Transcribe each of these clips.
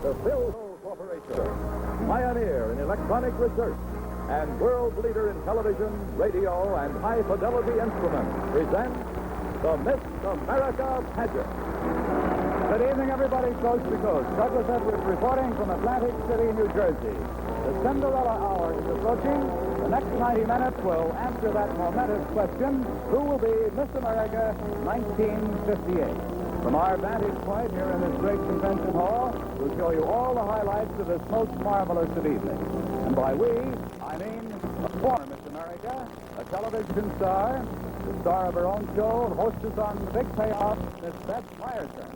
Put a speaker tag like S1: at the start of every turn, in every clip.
S1: The PHILCO Corporation, pioneer in electronic research and world leader in television, radio, and high-fidelity instruments, presents the Miss America Pageant.
S2: Good evening, everybody, coast to coast. Douglas Edwards reporting from Atlantic City, New Jersey. The Cinderella Hour is approaching. The next 90 minutes will answer that momentous question, who will be Miss America 1958? From our vantage point here in this great convention hall, we'll show you all the highlights of this most marvelous of evenings. And by we, I mean a former Miss America, a television star, the star of her own show, hostess on The Big Payoff, Miss Beth Ryerson.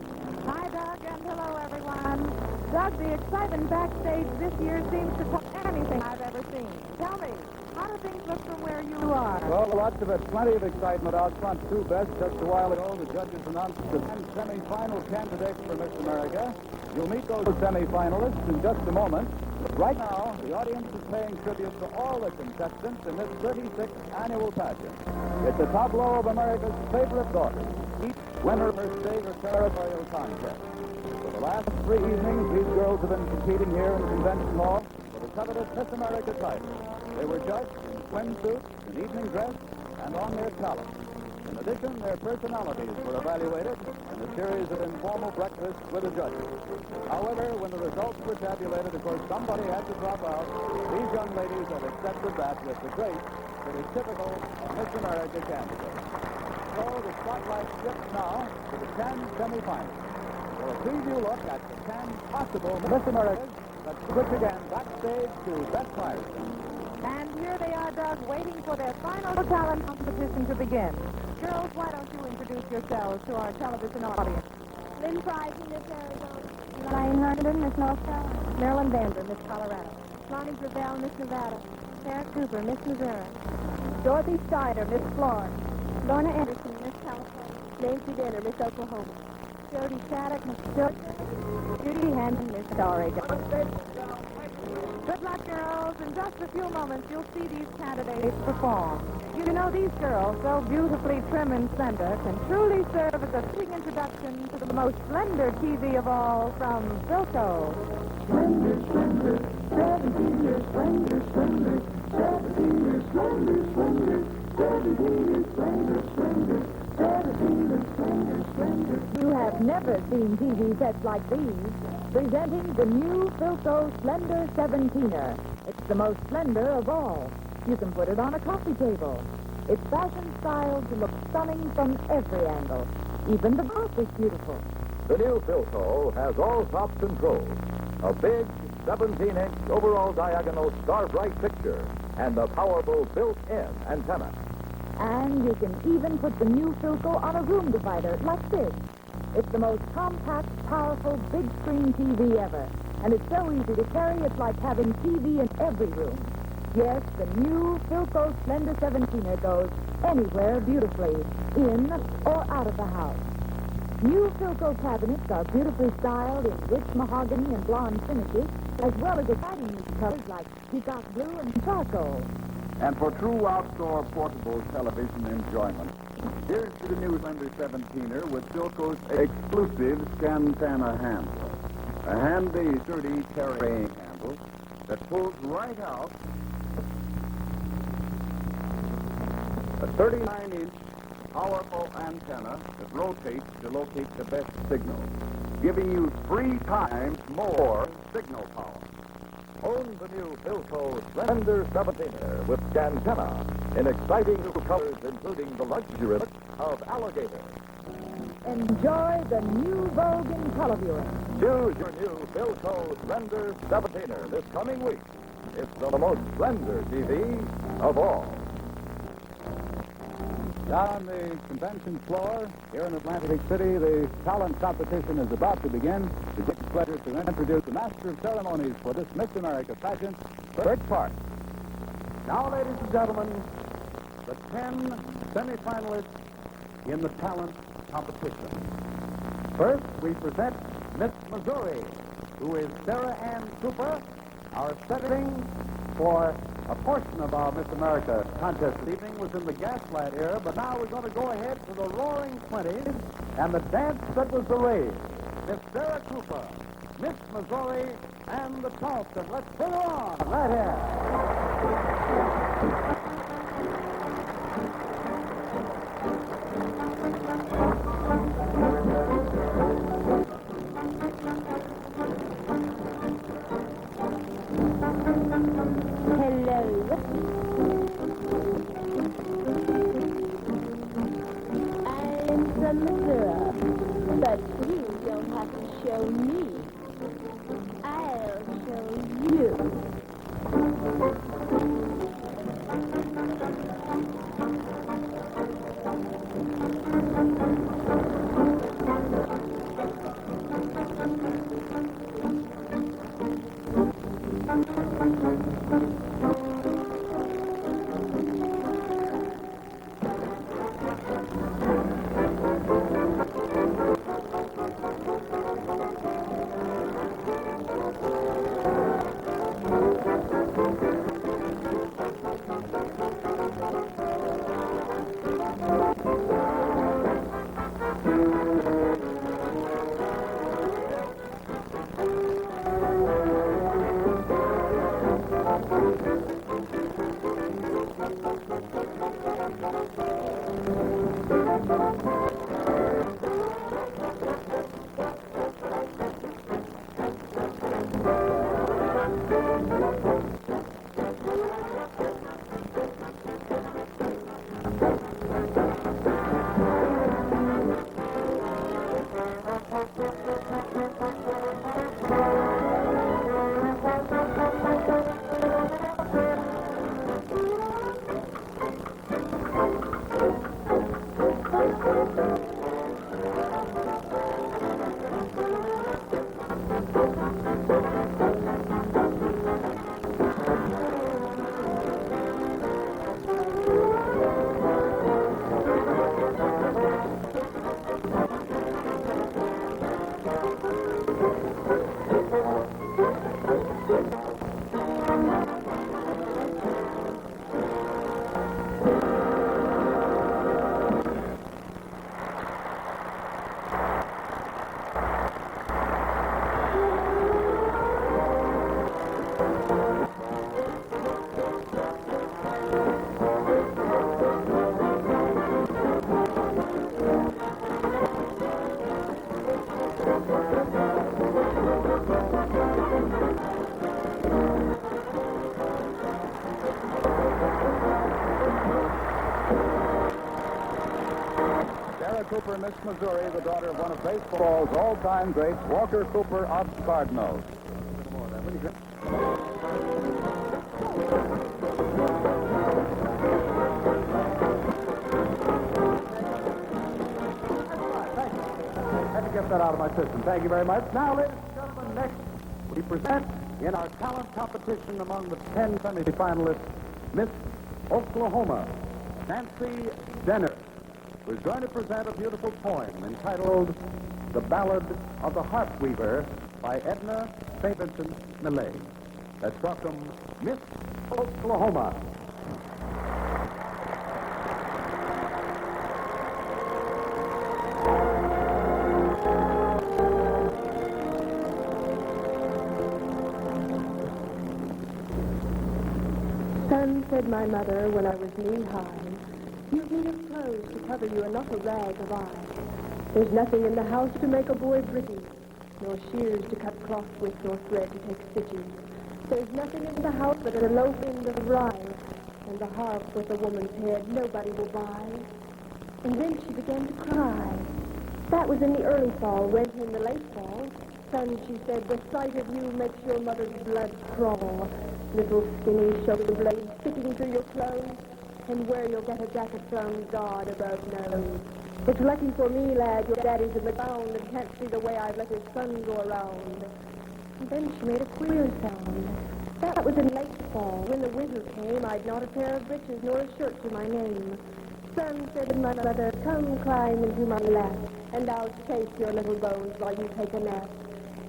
S3: Hi, Doug, and hello, everyone. Doug, the excitement backstage this year seems to top anything I've ever seen. Tell me, how do things look from where you are?
S2: Well, lots of it. Plenty of excitement out front, too, Beth. Just a while ago, the judges announced the 10 semi-final candidates for Miss America. You'll meet those semi-finalists in just a moment. But right now, the audience is paying tribute to all the contestants in this 36th annual pageant. It's a tableau of America's favorite daughters, each winner of her state or territorial contest. For the last 3 evenings, these girls have been competing here in Convention Hall for the coveted Miss America title. They were judged in swimsuits, in evening dress, and on their talent. In addition, their personalities were evaluated in a series of informal breakfasts with the judges. However, when the results were tabulated, of course, somebody had to drop out. These young ladies have accepted that with the grace that is typical of Miss America candidates. So the spotlight shifts now to the 10 semifinals. For a preview look at the 10 possible Miss Americas, let's switch again backstage to Beth Ryerson.
S3: And here they are, Doug, waiting for their final talent competition to begin. Girls, why don't you introduce yourselves to our television audience?
S4: Lynn Price, Miss Arizona. Elaine Herndon, Miss North Carolina.
S3: Marilyn Vander, Miss Colorado.
S4: Lonnie Gravel, Miss Nevada. Sarah Cooper, Miss Missouri.
S3: Dorothy Steiner, Miss Florida.
S4: Lorna Anderson, Miss California. Nancy Denner, Miss Oklahoma. Jody Shattuck, Miss Georgia.
S3: Judy Hanson, Miss Oregon. Good luck, girls. In just a few moments, you'll see these candidates perform. You know, these girls, so beautifully trim and slender, can truly serve as a fitting introduction to the most slender TV of all from PHILCO.
S5: Slender, slender, 17 years slender, slender, 17 years slender, slender, 17 years slender, slender, 17 years slender, slender.
S6: You have never seen TV sets like these. Presenting the new PHILCO Slender 17er. It's the most slender of all. You can put it on a coffee table. It's fashion styled to look stunning from every angle. Even the box is beautiful.
S1: The new PHILCO has all top controls, a big 17-inch overall diagonal star-bright picture, and a powerful built-in antenna.
S6: And you can even put the new PHILCO on a room divider like this. It's the most compact, powerful, big-screen TV ever. And it's so easy to carry, it's like having TV in every room. Yes, the new PHILCO Slender 17er goes anywhere beautifully, in or out of the house. New PHILCO cabinets are beautifully styled in rich mahogany and blonde finishes, as well as exciting new colors like peacock blue and charcoal.
S2: And for true outdoor portable television enjoyment, here's the new Slender 17er with PHILCO's exclusive Scantana handle. A handy, sturdy carrying handle that pulls right out. A 39-inch powerful antenna that rotates to locate the best signal, giving you 3 times more signal power.
S1: Own the new PHILCO Slender 17er with Scantana in exciting new colors, including the luxury look of alligator.
S6: Enjoy the new vogue in color viewing.
S1: Choose your new PHILCO Slender 17er this coming week. It's the most slender TV of all.
S2: Down on the convention floor here in Atlantic City, the talent competition is about to begin. It's a pleasure to introduce the master of ceremonies for this Miss America pageant, Bert Park. Now, ladies and gentlemen, the 10 semifinalists in the talent competition. First, we present Miss Missouri, who is Sarah Ann Cooper, our setting for a portion of our Miss America contest this evening was in the Gaslight era, but now we're going to go ahead to the Roaring 20s and the dance that was the rage. Miss Sarah Cooper. Miss Missouri and the Charleston. Let's bring her on right here.
S4: I'm from Missouri, but you don't have to show me. I'll show you.
S2: Cooper, Miss Missouri, the daughter of one of baseball's all-time greats, Walker Cooper of Cardinals. Had to get that out of my system. Thank you very much. Now, ladies and gentlemen, next we present in our talent competition among the 10 semifinalists, Miss Oklahoma, Nancy Denner, who's going to present a beautiful poem entitled The Ballad of the Harp Weaver by Edna St. Vincent Millay. Let's welcome Miss Oklahoma.
S4: Son, said my mother when I was knee-high, you've need of clothes to cover you and not a rag of eye. There's nothing in the house to make a boy pretty, nor shears to cut cloth with, nor thread to take stitches. There's nothing in the house but a loaf end of rye, and the harp with a woman's head nobody will buy. And then she began to cry. That was in the early fall. When in the late fall, son, she said, the sight of you makes your mother's blood crawl. Little skinny shoulder blades sticking through your clothes, and where you'll get a jacket from, God above knows. It's lucky for me, lad, your daddy's in the ground and can't see the way I've let his son go around. And then she made a queer sound. That was in late fall. When the winter came, I'd not a pair of breeches nor a shirt to my name. Son, said my mother, come climb into my lap, and I'll shake your little bones while you take a nap.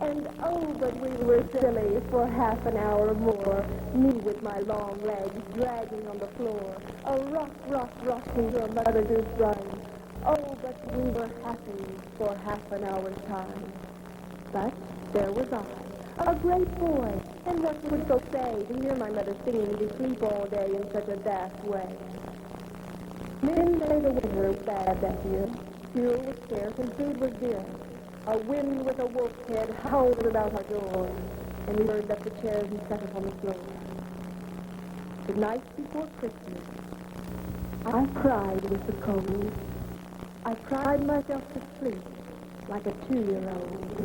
S4: And oh, but we were silly for half an hour or more, me with my long legs dragging on the floor, a rocking your mother goose run. Oh, but we were happy for half an hour's time. But there was I, a great boy, and what would go say to hear my mother singing me to sleep all day in such a daft way? Then the winter was bad that year. Fuel was scarce and food was dear. A wind with a wolf's head howled about our door, and we heard that the chairs and sat upon the floor. The night before Christmas, I cried with the cold. I cried myself to sleep like a 2-year-old.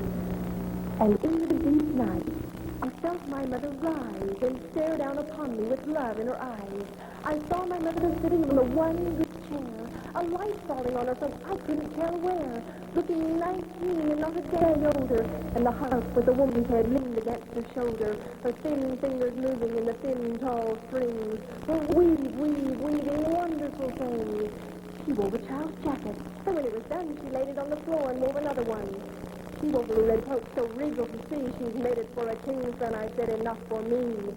S4: And in the deep night, I felt my mother rise and stare down upon me with love in her eyes. I saw my mother sitting on the one good chair, a light falling on her from I couldn't tell where, looking 19 and not a day older, and the harp with the woman's head leaned against her shoulder, her thin fingers moving in the thin, tall strings, her weaving wonderful things. She wove a child's jacket, and when it was done, she laid it on the floor and wove another one. She wove a red coat so regal to see, she's made it for a king's son, I said, enough for me.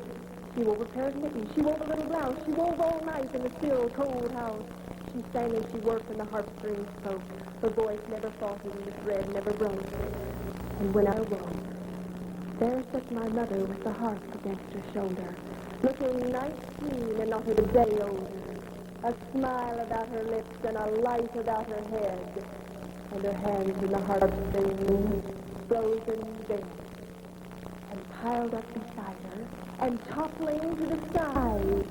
S4: She wove a pair of mittens, she wove a little blouse, she wove all night in the still, cold house. She sang and she worked and the harp strings spoke. Her voice never faltered and the thread never broke. And when I awoke, there sat my mother with the harp against her shoulder, looking 19 and not a day older. A smile about her lips and a light about her head, and her hands in the harp strings, frozen bent, and piled up beside her, and toppling to the skies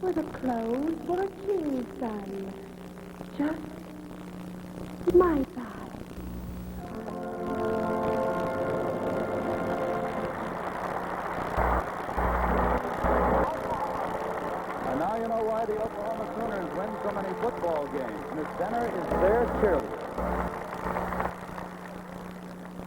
S4: were the clothes for a king's son, just my size.
S2: And now you know why the Oklahoma Sooners win so many football games. Miss Benner is their cheerleader.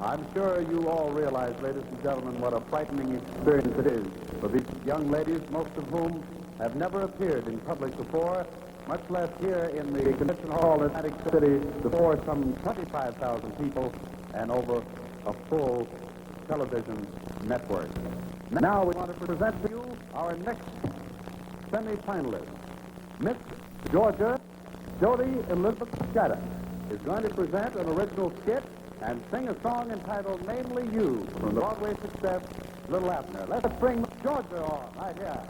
S2: I'm sure you all realize, ladies and gentlemen, what a frightening experience it is for these young ladies, most of whom have never appeared in public before, much less here in the Convention Hall in Atlantic City before some 25,000 people and over a full television network. Now we want to present to you our next semi-finalist. Miss Georgia Jody Elizabeth Shattuck is going to present an original skit and sing a song entitled Namely You from the Broadway success Little Abner. Let's bring Miss Georgia on right here.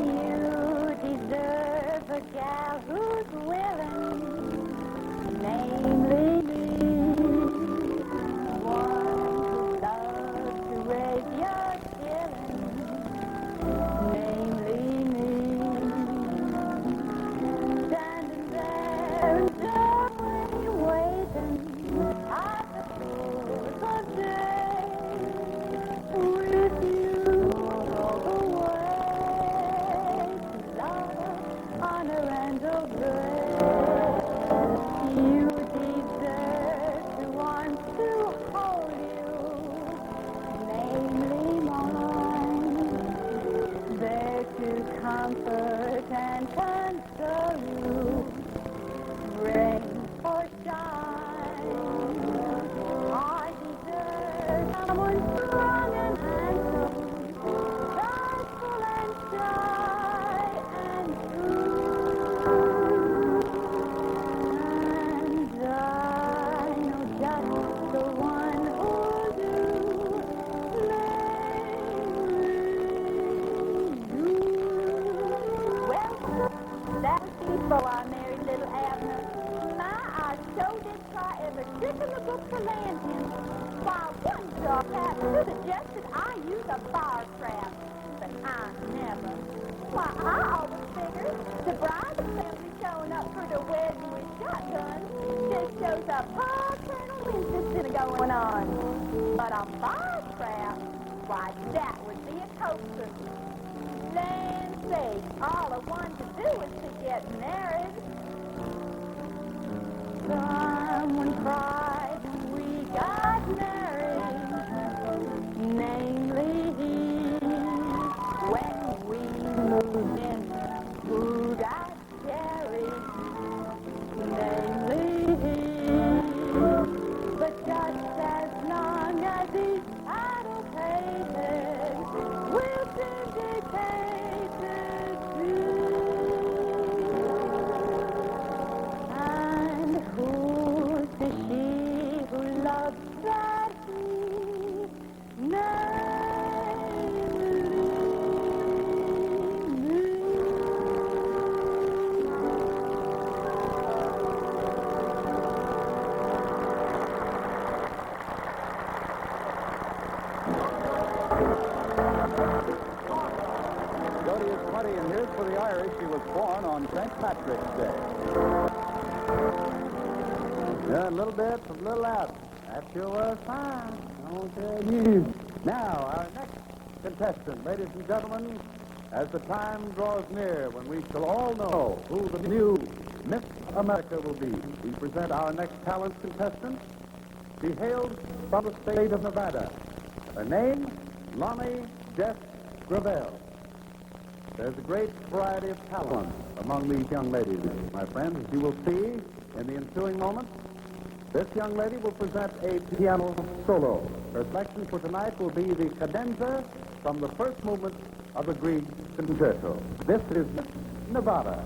S7: You deserve a gal who's willing, namely me, one who loves to raise your shilling, namely me, standing there and darkly waiting at the foot of day, with you all the way to love, honor, and obey. You deserve to want to hold you, namely mine, there to comfort and console you, rain or shine. I deserve someone strong and handsome, thoughtful and shy and true. And I know just the one who'll do, namely you. Well, that's before I married little Abner. I sure did try every trick in the book to land him. While one dog captain suggested I use a bar trap, but I never. Why, I always figured the bride family showing up for the wedding with shotguns just shows a paternal interest going on. But a bar trap, why, that would be a coaster. Land sake, all I wanted to do was to get married. Someone cried when we got married, namely he, when we moved in, who got carried, namely he, but just as long as he's idle pated,
S2: Marty, and here's for the Irish. She was born on St. Patrick's Day.
S8: Yeah, a little bit, a little out. That sure was fine. I won't tell you. Now, our next contestant, ladies and gentlemen, as the time draws near when we shall all know who the new Miss America will be, we present our next talent contestant. She hails from the state of Nevada. Her name, Lonnie Jess Gravel. There's a great variety of talent among these young ladies, my friends, as you will see in the ensuing moments. This young lady will present a piano solo. Her selection for tonight will be the cadenza from the first movement of the Grieg Concerto. This is Miss Nevada.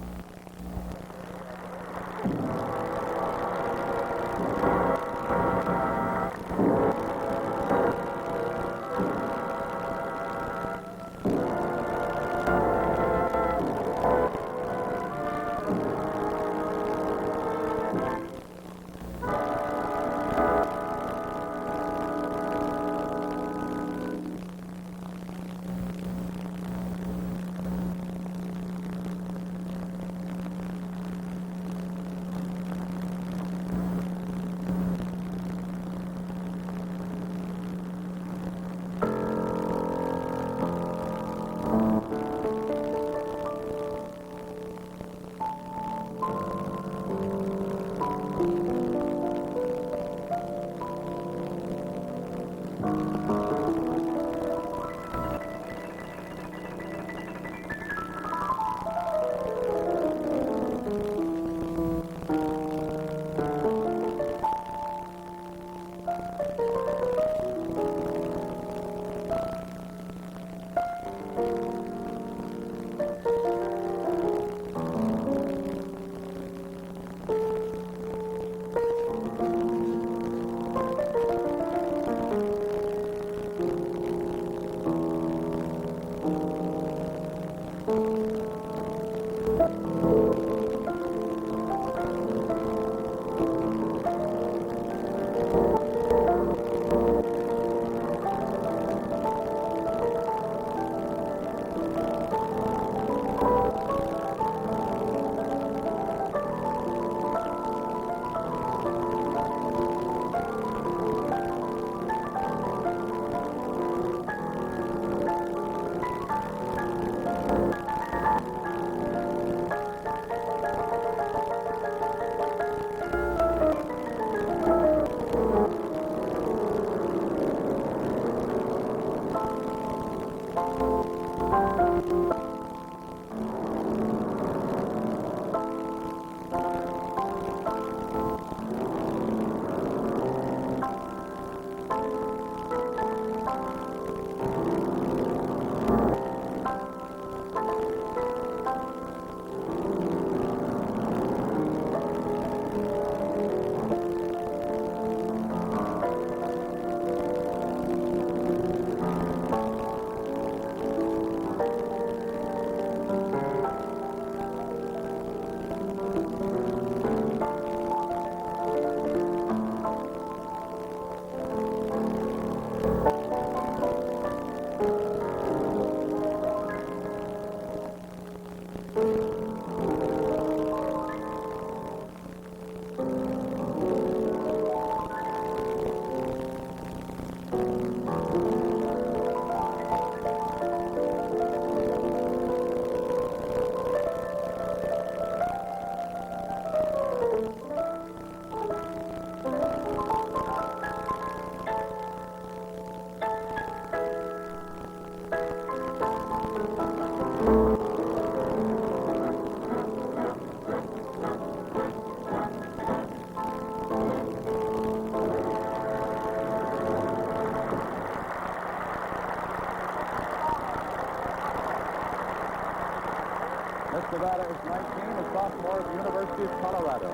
S2: Miss Nevada is 19, a sophomore at the University of Colorado.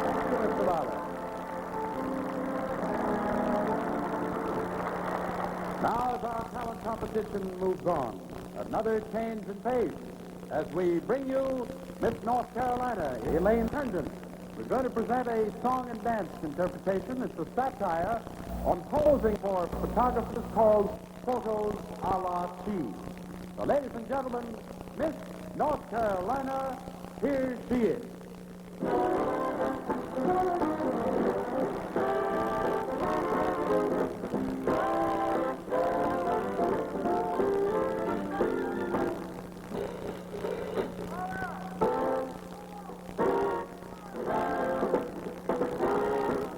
S2: Thank you, Miss Nevada. Now, as our talent competition moves on, another change in pace as we bring you Miss North Carolina, Elaine Herndon. We're going to present a song and dance interpretation. It's a satire on posing for photographers called Photos a la Cheese.
S8: So, ladies and gentlemen, Miss North Carolina, here she is.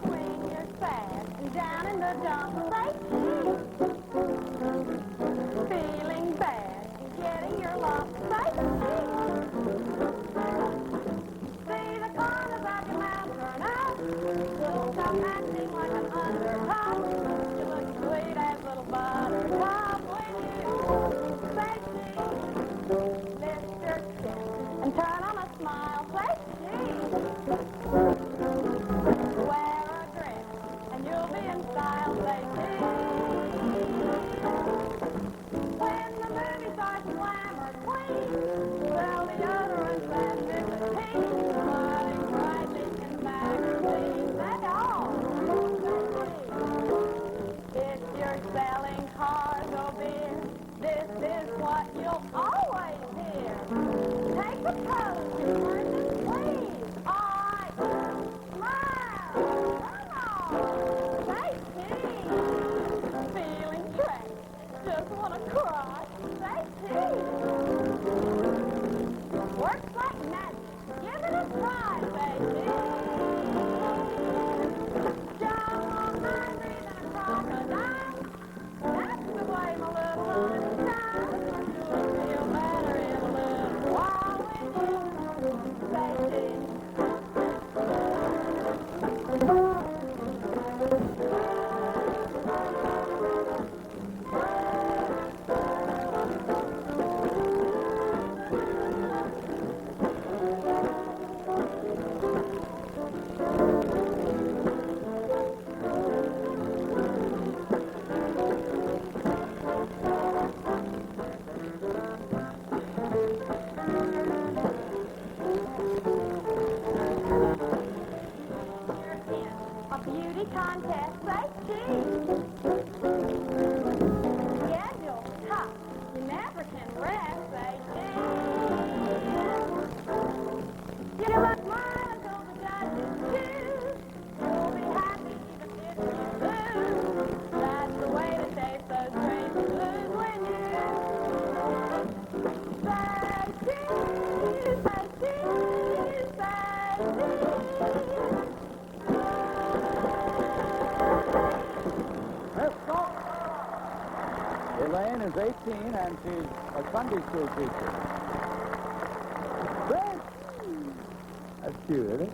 S7: When you're sad and down in the dumps, feeling bad and getting your lumps, see the corners of your mouth turn up, stop acting like an undercop. You look sweet as little buttercup when you say cheese, lift your chin and turn on a smile, say cheese. Wear a dress and you'll be in style, say cheese. When the movie starts glamour queen, sell deodorants and nicotine, smiling brightly in magazines, they all say cheese. If you're selling cars or beer, this is what you'll always hear. Take a pose, and please. All right, smile. Come on. Say cheese. Feeling trapped. Just want to cry. Say cheese. Works like magic. Give it a try. Say cheese. Jump on my breathing across the dime. That's the way my little one is done. You'll feel better in a little while when you say cheese. A beauty contest, say cheese. Schedule's tough. You never can rest, say cheese. You must smile until the judges choose. You'll be happy even if you lose. That's the way to taste those crazy blues when you say cheese, say cheese, say cheese.
S2: Miss Scott. Elaine is 18 and she's a Sunday school teacher. Great. That's cute, isn't it?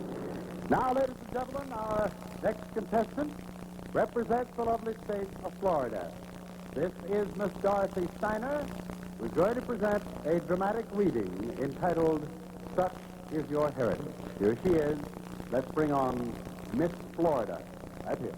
S2: Now, ladies and gentlemen, our next contestant represents the lovely state of Florida. This is Miss Dorothy Steiner, who's going to present a dramatic reading entitled Such Is Your Heritage. Here she is. Let's bring on Miss Florida. Right here.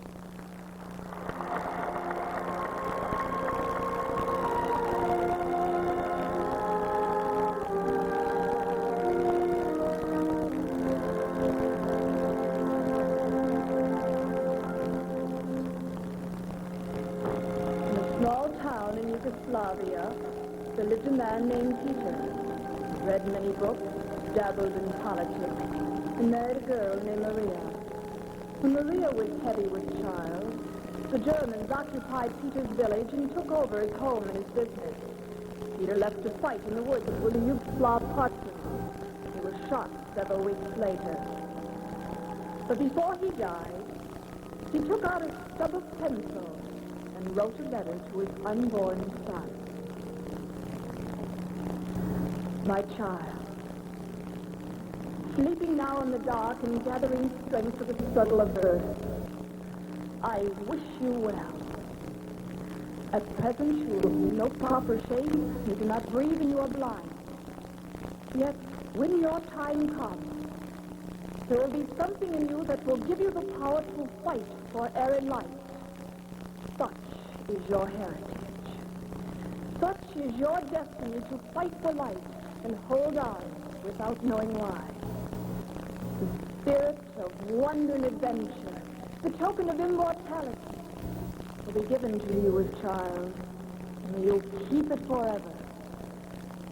S4: In a small town in Yugoslavia, there lived a man named Peter. He read many books, dabbled in politics, and married a girl named Maria. When Maria was heavy with child, the Germans occupied Peter's village and took over his home and his business. Peter left to fight in the woods with the Yugoslav partisans. He was shot several weeks later. But before he died, he took out a stub of pencil and wrote a letter to his unborn son. My child, sleeping now in the dark and gathering strength for the struggle of earth, I wish you well. At present you have no proper shape, you do not breathe, and you are blind. Yet, when your time comes, there will be something in you that will give you the power to fight for air and life. Such is your heritage. Such is your destiny to fight for life and hold on without knowing why. The spirit of wonder and adventure, the token of immortality, will be given to you as child, and you'll keep it forever.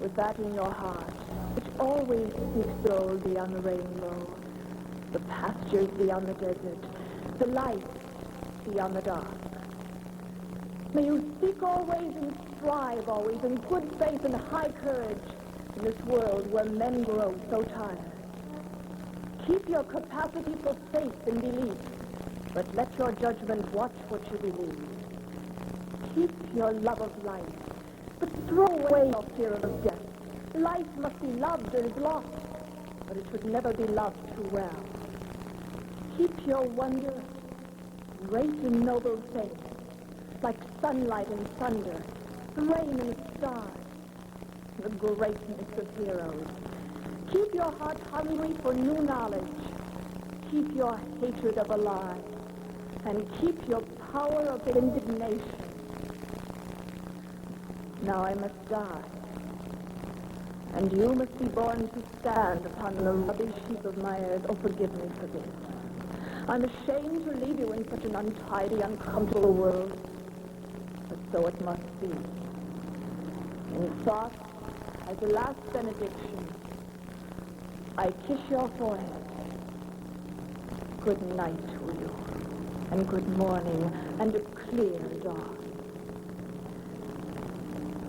S4: with that in your heart, which always seeks the gold beyond the rainbow, the pastures beyond the desert, the light beyond the dark. May you seek always and strive always in good faith and high courage in this world where men grow so tired. Keep your capacity for faith and belief, but let your judgment watch what you believe. Keep your love of life, but throw away your fear of death. Life must be loved or is lost, but it should never be loved too well. Keep your wonder, great and noble faith, like sunlight and thunder, the rain and stars, the greatness of heroes. Keep your heart hungry for new knowledge. Keep your hatred of a lie, and keep your power of indignation. Now I must die, and you must be born to stand upon the rubbish heap of my earth. Oh, forgive me for this. I'm ashamed to leave you in such an untidy, uncomfortable world, but so it must be. In thought, as a last benediction, I kiss your forehead. Good night to you, and good morning, and a clear dawn.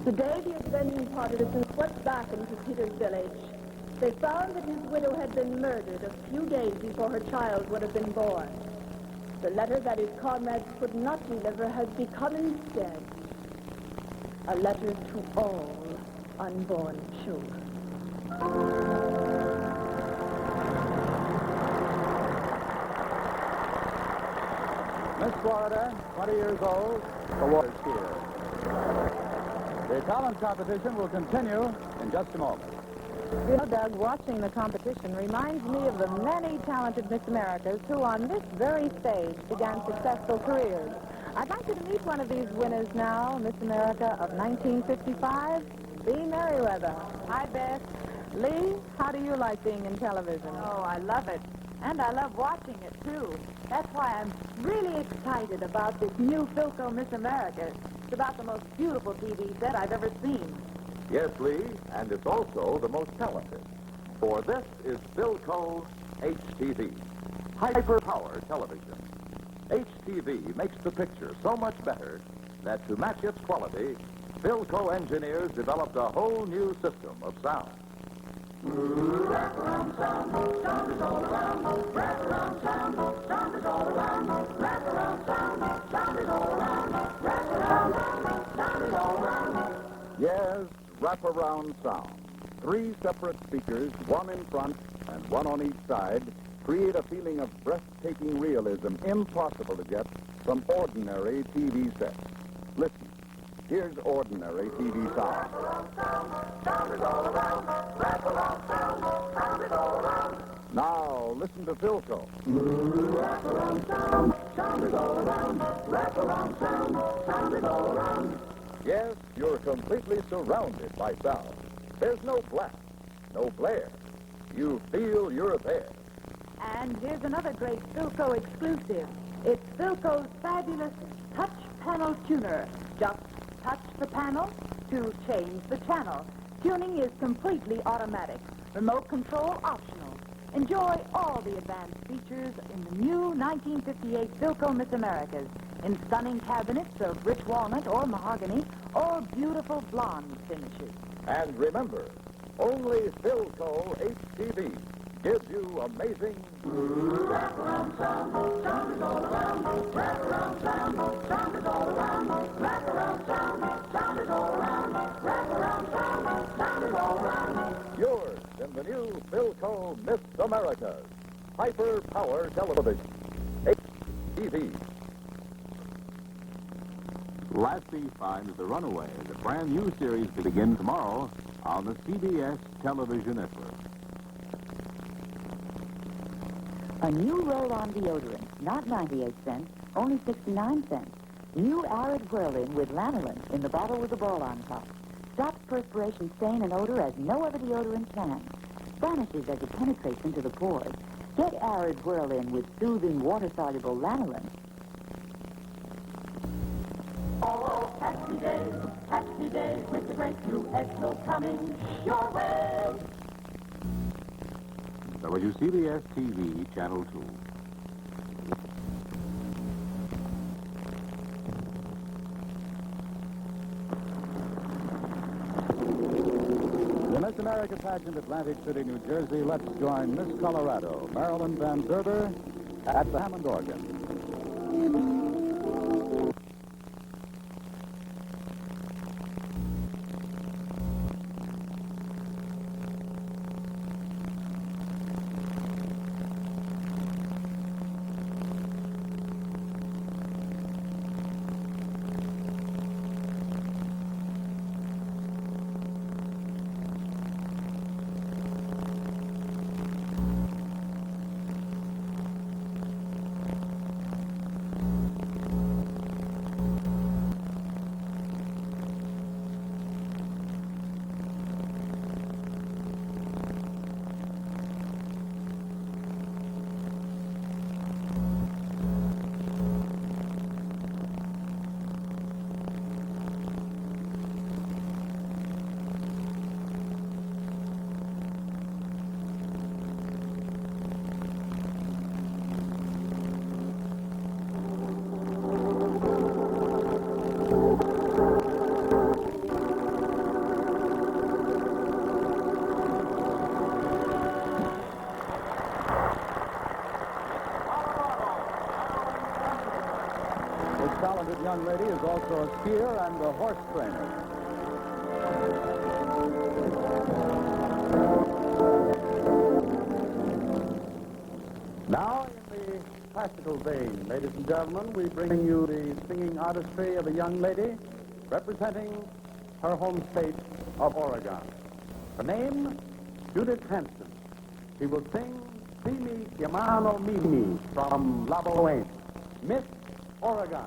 S4: The day the avenging partisans swept back into Peter's village, they found that his widow had been murdered a few days before her child would have been born. The letter that his comrades could not deliver has become instead a letter to all unborn children.
S2: Miss Florida, 20 years old, the water's here. The talent competition will continue in just a moment.
S3: You know, Doug, watching the competition reminds me of the many talented Miss Americas who on this very stage began successful careers. I'd like you to meet one of these winners now, Miss America of 1955, Bea Merriweather. Hi, Beth. Lee, how do you like being in television?
S9: Oh, I love it. And I love watching it, too. That's why I'm really excited about this new PHILCO Miss America. It's about the most beautiful TV set I've ever seen.
S1: Yes, Lee, and it's also the most talented. For this is PHILCO HTV, hyper-power television. HTV makes the picture so much better that to match its quality, PHILCO engineers developed a whole new system of sound.
S5: Wrap around sound, sound is all around. Wrap around sound, sound is all around. Wrap around sound, sound is all around. Wrap around sound is all around.
S2: Yes, wraparound sound. 3 separate speakers, one in front and one on each side, create a feeling of breathtaking realism impossible to get from ordinary TV sets. Listen, here's ordinary TV sound.
S5: Sound is all around. Wrap around sound, sound is all around.
S2: Now, listen to PHILCO.
S5: Wrap around sound, sound is all around. Wrap around sound, sound is all around.
S1: Yes, you're completely surrounded by sound. There's no blast, no glare. You feel you're there.
S9: And here's another great PHILCO exclusive. It's PHILCO's fabulous touch panel tuner. Just touch the panel to change the channel. Tuning is completely automatic. Remote control optional. Enjoy all the advanced features in the new 1958 PHILCO Miss Americas in stunning cabinets of rich walnut or mahogany or beautiful blonde finishes.
S1: And remember, only PHILCO HTV gives you amazing...
S5: Wrap around sound, sound is all around. Wrap around sound, sound is all around. Wrap around sound, sound is all around. Wrap around sound, sound is all around.
S1: yours in the new PHILCO Miss Americas Hyper Power Television, HTV.
S10: Last Be Fine is The Runaway, the brand new series to begin tomorrow on the CBS television network.
S11: A new roll-on deodorant, not 98 cents, only 69 cents. New Arid Whirl-In with lanolin in the bottle with the ball on top. Stops perspiration, stain, and odor as no other deodorant can. Vanishes as it penetrates into the pores. Get Arid Whirl-In with soothing, water-soluble lanolin.
S5: Oh, happy day with the great new special coming your way.
S10: WCBS TV, Channel 2.
S2: The Miss America Pageant, Atlantic City, New Jersey. Let's join Miss Colorado, Marilyn Van Gerber, at the Hammond organ. This talented young lady is also a skier and a horse trainer.
S8: Now, in the classical vein, ladies and gentlemen, we bring you the singing artistry of a young lady representing her home state of Oregon. Her name, Judith Hanson. She will sing "See Me, Chiamano Mimi" from La Boheme, Miss Oregon.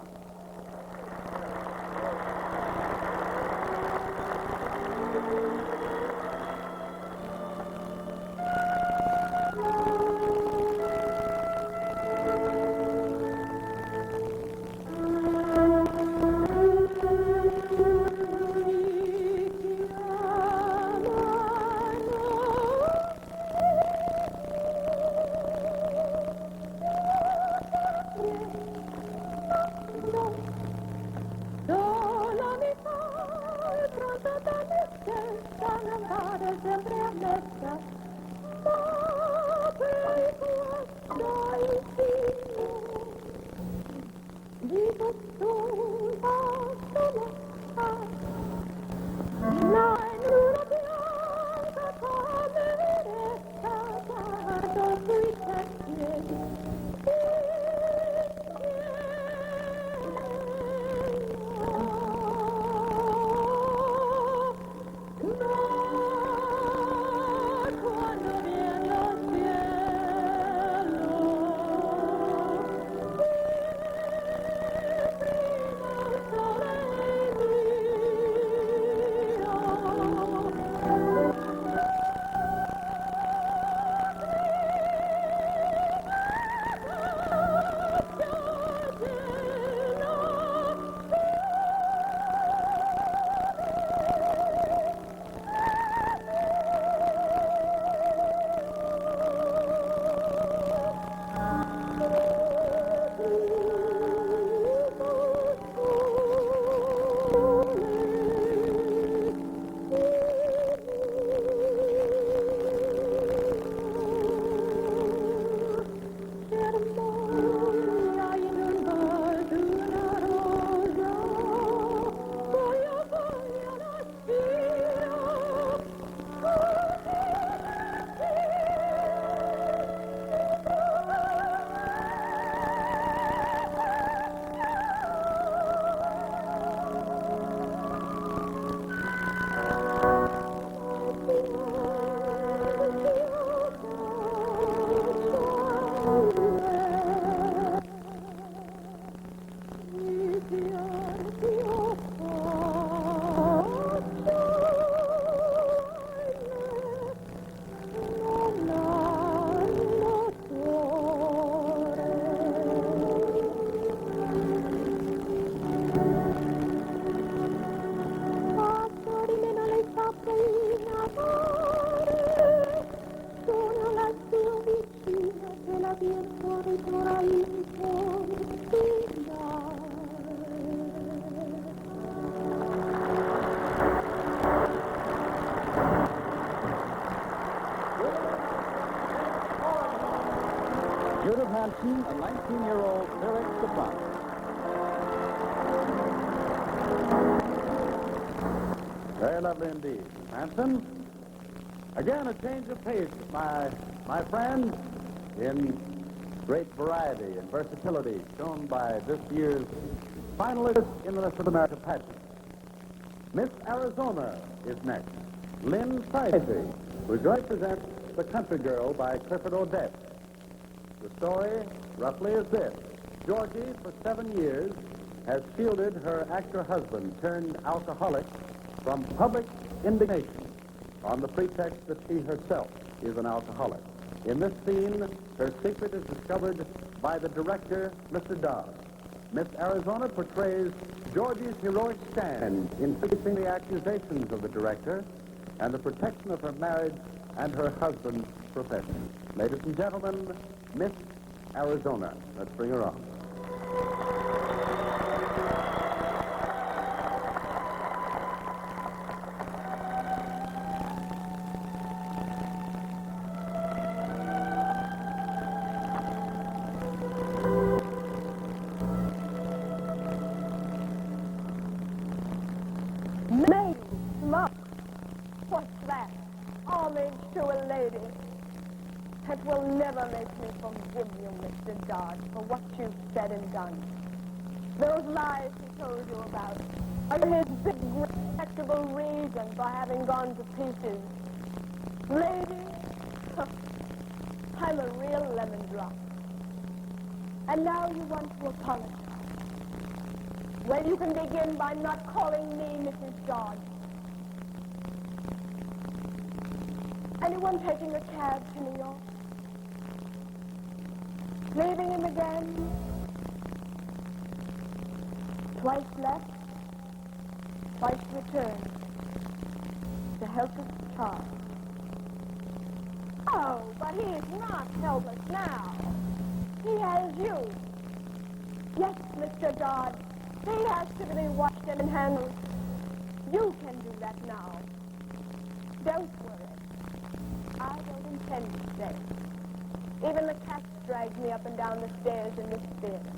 S2: Hanson, a 19-year-old lyric soprano. Very lovely indeed. Miss Hanson. Again, a change of pace, my friend, in great variety and versatility shown by this year's finalist in the Miss America pageant. Miss Arizona is next. Lynn Seisey, who's going to present The Country Girl by Clifford Odette. The story, roughly, is this. Georgie, for 7 years, has shielded her actor husband, turned alcoholic, from public indignation on the pretext that she herself is an alcoholic. In this scene, her secret is discovered by the director, Mr. Dodd. Miss Arizona portrays Georgie's heroic stand in facing the accusations of the director and the protection of her marriage and her husband's profession. Ladies and gentlemen, Miss Arizona. Let's bring her on.
S4: Lady, look. What's that? Homage to a lady. That will never make me forgive you, Mr. Dodd, for what you've said and done. Those lies he told you about are his big, respectable reason for having gone to pieces. Lady, I'm a real lemon drop. And now you want to apologize. Well, you can begin by not calling me Mrs. Dodd. Anyone taking a cab to New York? Leaving him again? Twice left, twice returned. To helpless child. Oh, but he's not helpless now. He has you. Yes, Mr. Dodd. He has to be watched and handled. You can do that now. Don't worry. I don't intend to stay. Even the cat drags me up and down the stairs in this theater.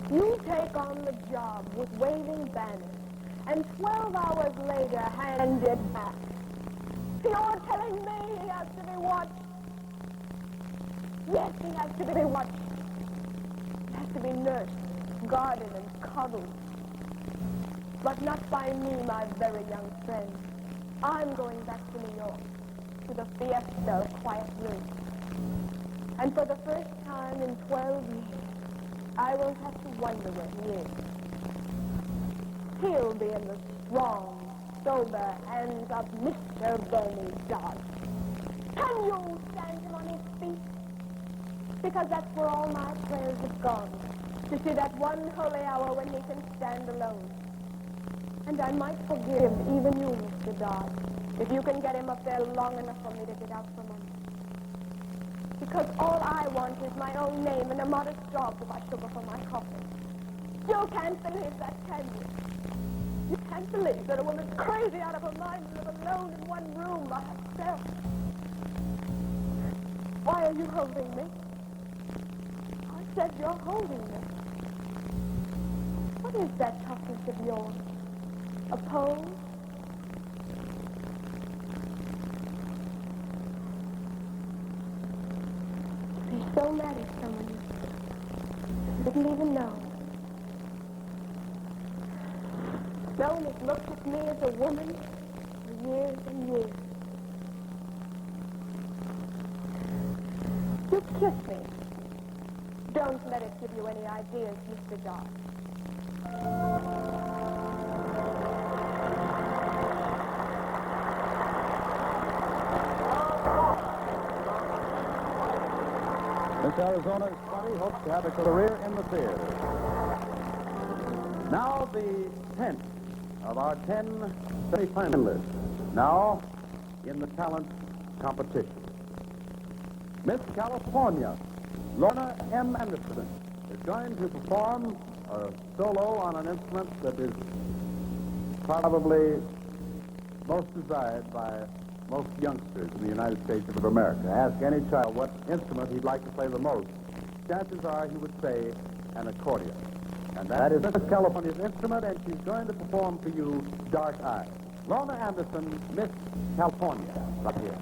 S4: You take on the job with waving banners, and 12 hours later hand it back. You're telling me he has to be watched? Yes, he has to be watched. He has to be nursed, guarded, and coddled. But not by me, my very young friend. I'm going back to New York, to the fiesta of quiet rooms. And for the first time in 12 years, I won't have to wonder where he is. He'll be in the strong, sober hands of Mr. Bernie Dodd. Can you stand him on his feet? Because that's where all my prayers have gone, to see that one holy hour when he can stand alone. And I might forgive even you, Mr. Dodd, if you can get him up there long enough for me to get out from under. Because all I want is my own name and a modest job to buy sugar for my coffee. You can't believe that, can you? You can't believe that a woman's crazy out of her mind to live alone in one room by herself. Why are you holding me? I said you're holding me. What is that toughness of yours? A pose? He's so mad at someone. Didn't even know. No one has looked at me as a woman for years and years. You kiss me. Don't let it give you any ideas, Mr. Dodd.
S2: Miss Arizona's 20 hopes to have a career in the theater. Now the 10th of our 10 semi-finalists. Now in the talent competition. Miss California, Lorna M. Anderson, is going to perform a solo on an instrument that is probably most desired by
S8: most youngsters in the United States of America. Ask any child what instrument he'd like to play the most. Chances are he would say an accordion. And that is Miss California's instrument, and she's going to perform for you Dark Eyes. Lorna Anderson, Miss California, right here.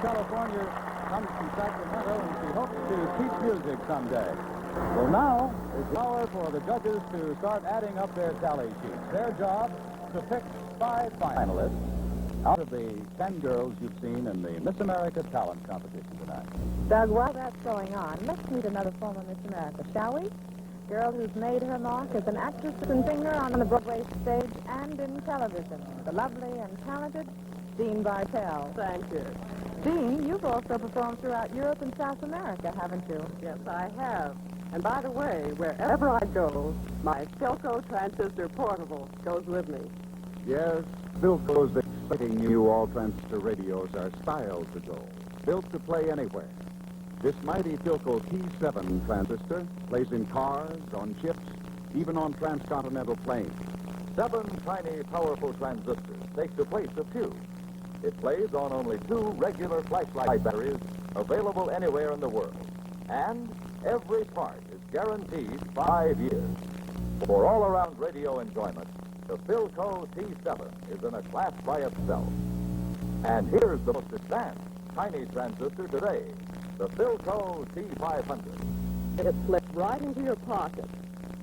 S2: California comes from Sacramento, and she hopes to teach music someday. Well, now is the hour for the judges to start adding up their tally sheets. Their job to pick 5 finalists out of the 10 girls you've seen in the Miss America Talent Competition tonight.
S3: Doug, while that's going on, let's meet another former Miss America, shall we? Girl who's made her mark as an actress and singer on the Broadway stage and in television. The lovely and talented Dean Bartell.
S12: Thank you.
S3: Dean, you've also performed throughout Europe and South America, haven't you?
S12: Yes, I have. And by the way, wherever I go, my PHILCO transistor portable goes with me.
S10: Yes, PHILCO's exciting new all-transistor radios are styled to go, built to play anywhere. This mighty PHILCO T7 transistor plays in cars, on ships, even on transcontinental planes.
S1: 7 tiny, powerful transistors take the place of 2. It plays on only 2 regular flashlight batteries available anywhere in the world. And every part is guaranteed 5 years. For all-around radio enjoyment, the PHILCO T7 is in a class by itself. And here's the most advanced tiny transistor today, the PHILCO T500.
S12: It slips right into your pocket,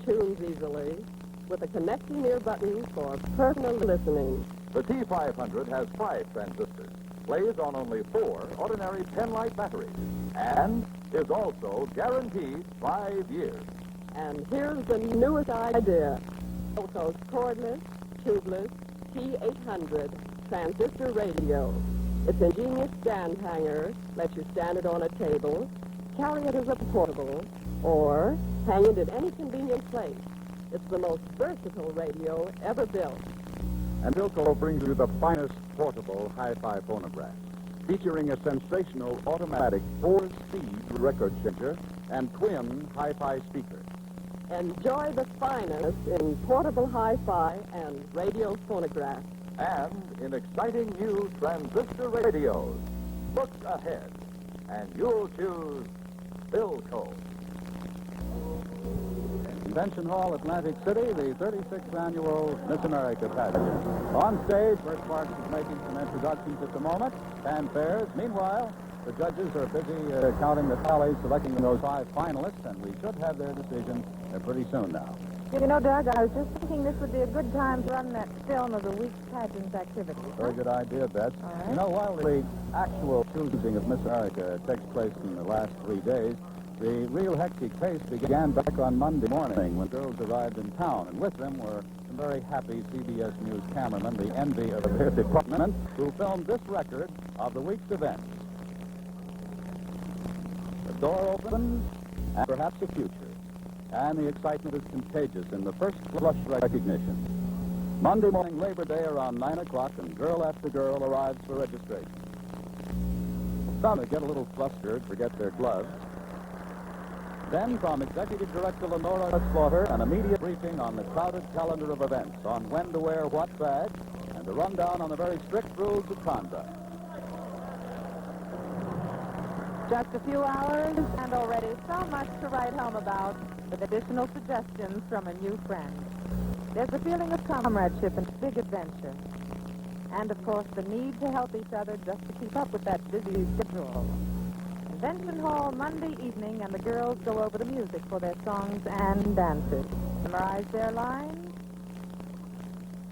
S12: tunes easily, with a connecting ear button for personal listening.
S1: The T500 has 5 transistors, plays on only 4 ordinary 10-light batteries, and is also guaranteed 5 years.
S12: And here's the newest idea. PHILCO's cordless, tubeless, T800 transistor radio. Its ingenious stand hanger lets you stand it on a table, carry it as a portable, or hang it at any convenient place. It's the most versatile radio ever built.
S10: And PHILCO brings you the finest portable hi-fi phonograph, featuring a sensational automatic 4-speed record changer and twin hi-fi speakers.
S12: Enjoy the finest in portable hi-fi and radio phonograph.
S1: And in exciting new transistor radios. Look ahead, and you'll choose PHILCO.
S2: Convention Hall, Atlantic City, the 36th annual Miss America Pageant. On stage, Bert Parks is making some introductions at the moment. Fanfares. Meanwhile, the judges are busy counting the tallies, selecting those 5 finalists, and we should have their decision pretty soon now.
S3: You know, Doug, I was just thinking this would be a good time to run that film of the week's pageant activities.
S2: Very good idea, Beth.
S3: All right.
S2: You know, while the actual choosing of Miss America takes place in the last 3 days, the real hectic pace began back on Monday morning when girls arrived in town, and with them were some very happy CBS News cameramen, the envy of their department, who filmed this record of the week's events. The door opens, and perhaps the future. And the excitement is contagious in the first flush recognition. Monday morning, Labor Day, around 9 o'clock, and girl after girl arrives for registration. Some get a little flustered, forget their gloves. Then, from Executive Director Lenora Slaughter, an immediate briefing on the crowded calendar of events, on when to wear what badge, and a rundown on the very strict rules of conduct.
S3: Just a few hours, and already so much to write home about, with additional suggestions from a new friend. There's a feeling of comradeship and big adventure. And, of course, the need to help each other just to keep up with that busy schedule. Convention Hall Monday evening, and the girls go over the music for their songs and dances. Memorize their lines.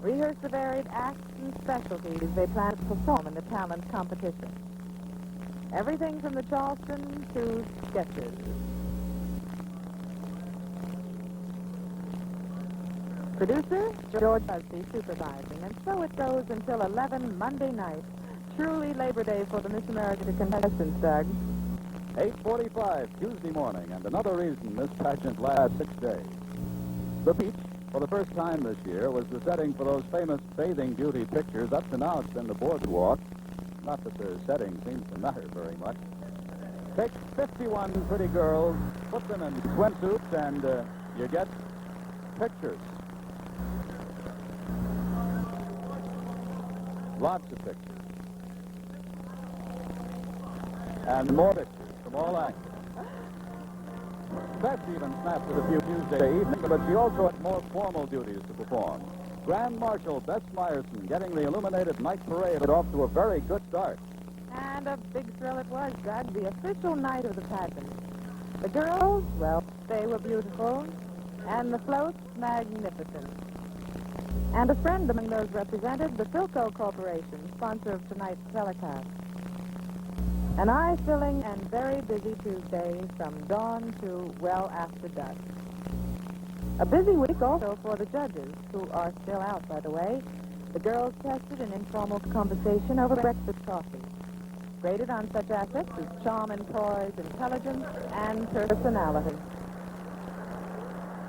S3: Rehearse the varied acts and specialties they plan to perform in the talent competition. Everything from the Charleston to sketches. Producer, George Busby supervising, and so it goes until 11 Monday night. Truly Labor Day for the Miss America contestants, Doug.
S2: 8:45 Tuesday morning, and another reason this pageant lasts 6 days. The beach, for the first time this year, was the setting for those famous bathing beauty pictures. Up to now, it's been the boardwalk. Not that the setting seems to matter very much. Take 51 pretty girls, put them in swimsuits, and you get pictures. Lots of pictures. And more pictures from all angles. Beth even snapped at a few Tuesday evening, but she also had more formal duties to perform. Grand Marshal Bess Meyerson getting the illuminated night parade off to a very good start.
S3: And a big thrill it was, Doug, the official night of the pageant. The girls, well, they were beautiful, and the floats, magnificent. And a friend among those represented, the PHILCO Corporation, sponsor of tonight's telecast. An eye-filling and very busy Tuesday from dawn to well after dusk. A busy week also for the judges, who are still out, by the way. The girls tested in informal conversation over breakfast coffee. Graded on such assets as charm and poise, intelligence, and personality.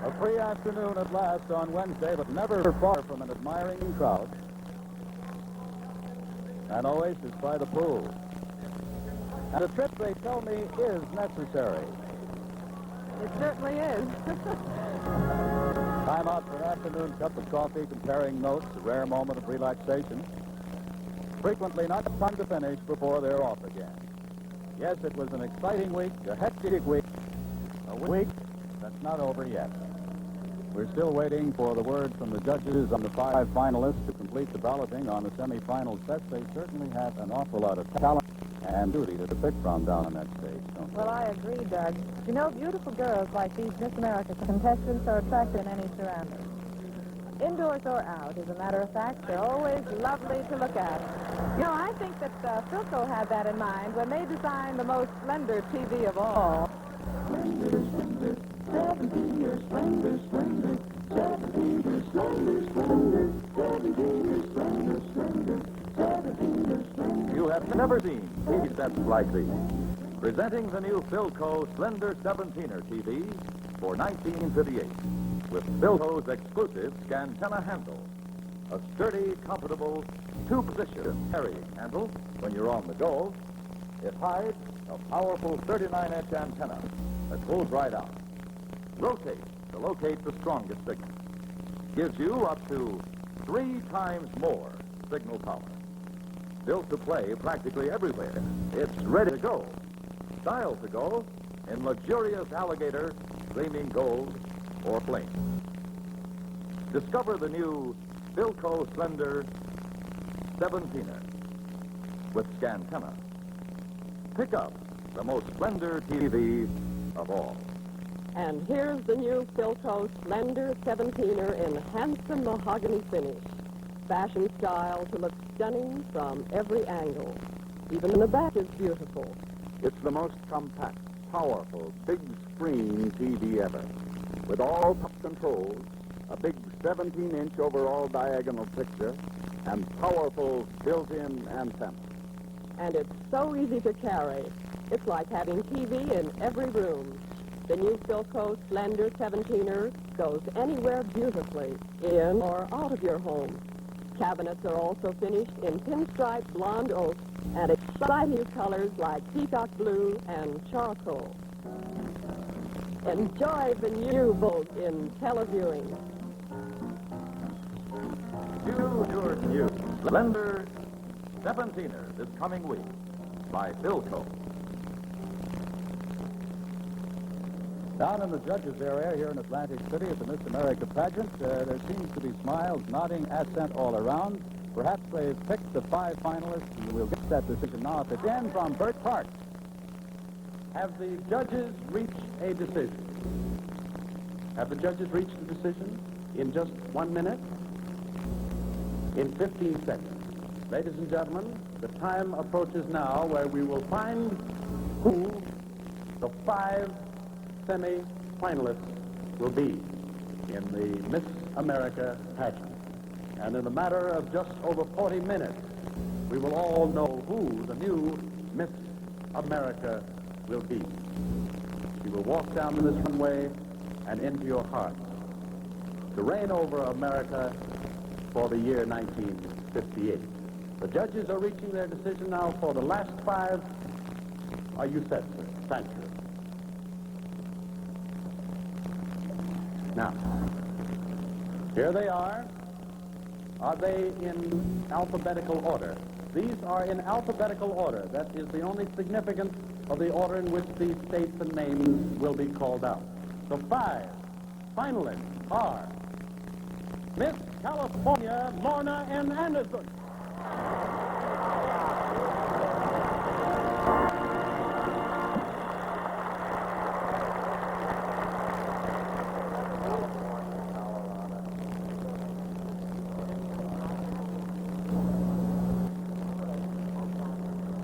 S2: A free afternoon at last on Wednesday, but never far from an admiring crowd. An oasis by the pool. And a trip, they tell me, is necessary.
S3: It certainly is.
S2: Time out for an afternoon cup of coffee, comparing notes, a rare moment of relaxation. Frequently not time to finish before they're off again. Yes, it was an exciting week, a hectic week, a week that's not over yet. We're still waiting for the word from the judges on the 5 finalists to complete the balloting on the semifinal sets. They certainly have an awful lot of talent and duty to pick from down on that stage, don't they?
S3: Well, I agree, Doug. You know, beautiful girls like these Miss America contestants are attractive in any surroundings. Indoors or out, as a matter of fact, they're always lovely to look at. You know, I think that PHILCO had that in mind when they designed the most slender TV of all.
S5: Slender, slender, 17 years slender, slender, 17 years slender, slender, 17 years slender, slender, 17 years slender.
S2: You
S1: have never seen TV sets like these. Presenting the new PHILCO Slender 17er TV for 1958 with PHILCO's exclusive Scantena handle. A sturdy, comfortable, two-position carrying handle when you're on the go. It hides a powerful 39-inch antenna that pulls right out. Rotates to locate the strongest signal. Gives you up to 3 times more signal power. Built to play practically everywhere. It's ready to go. Style to go in luxurious alligator, gleaming gold, or flame. Discover the new PHILCO Slender 17er with Scantena. Pick up the most slender TV of all.
S12: And here's the new PHILCO Slender 17er in handsome mahogany finish. Fashion style to look stunning from every angle. Even the back is beautiful.
S10: It's the most compact, powerful, big-screen TV ever. With all top controls, a big 17-inch overall diagonal picture, and powerful built-in antenna.
S12: And it's so easy to carry. It's like having TV in every room. The new PHILCO Slender 17er goes anywhere beautifully, in or out of your home. Cabinets are also finished in pinstripe blonde oak and exciting colors like peacock blue and charcoal. Enjoy the new boat in televiewing.
S1: Choose your new Slender 17er this coming week by PHILCO.
S2: Down in the judges' area here in Atlantic City at the Miss America pageant, there seems to be smiles, nodding assent all around. Perhaps they've picked the 5 finalists, and we'll get that decision now at the end from Bert Park.
S8: Have the judges reached a decision? Have the judges reached a decision in just 1 minute? In 15 seconds. Ladies and gentlemen, the time approaches now where we will find who the 5 semi-finalists will be in the Miss America pageant. And in a matter of just over 40 minutes, we will all know who the new Miss America will be. She will walk down this runway and into your hearts to reign over America for the year 1958. The judges are reaching their decision now for the last 5. Are you set, sir? Thank you. Now, here they are. Are they in alphabetical order? These are in alphabetical order. That is the only significance of the order in which these states and names will be called out. The 5 finalists are Miss California, Lorna N. Anderson.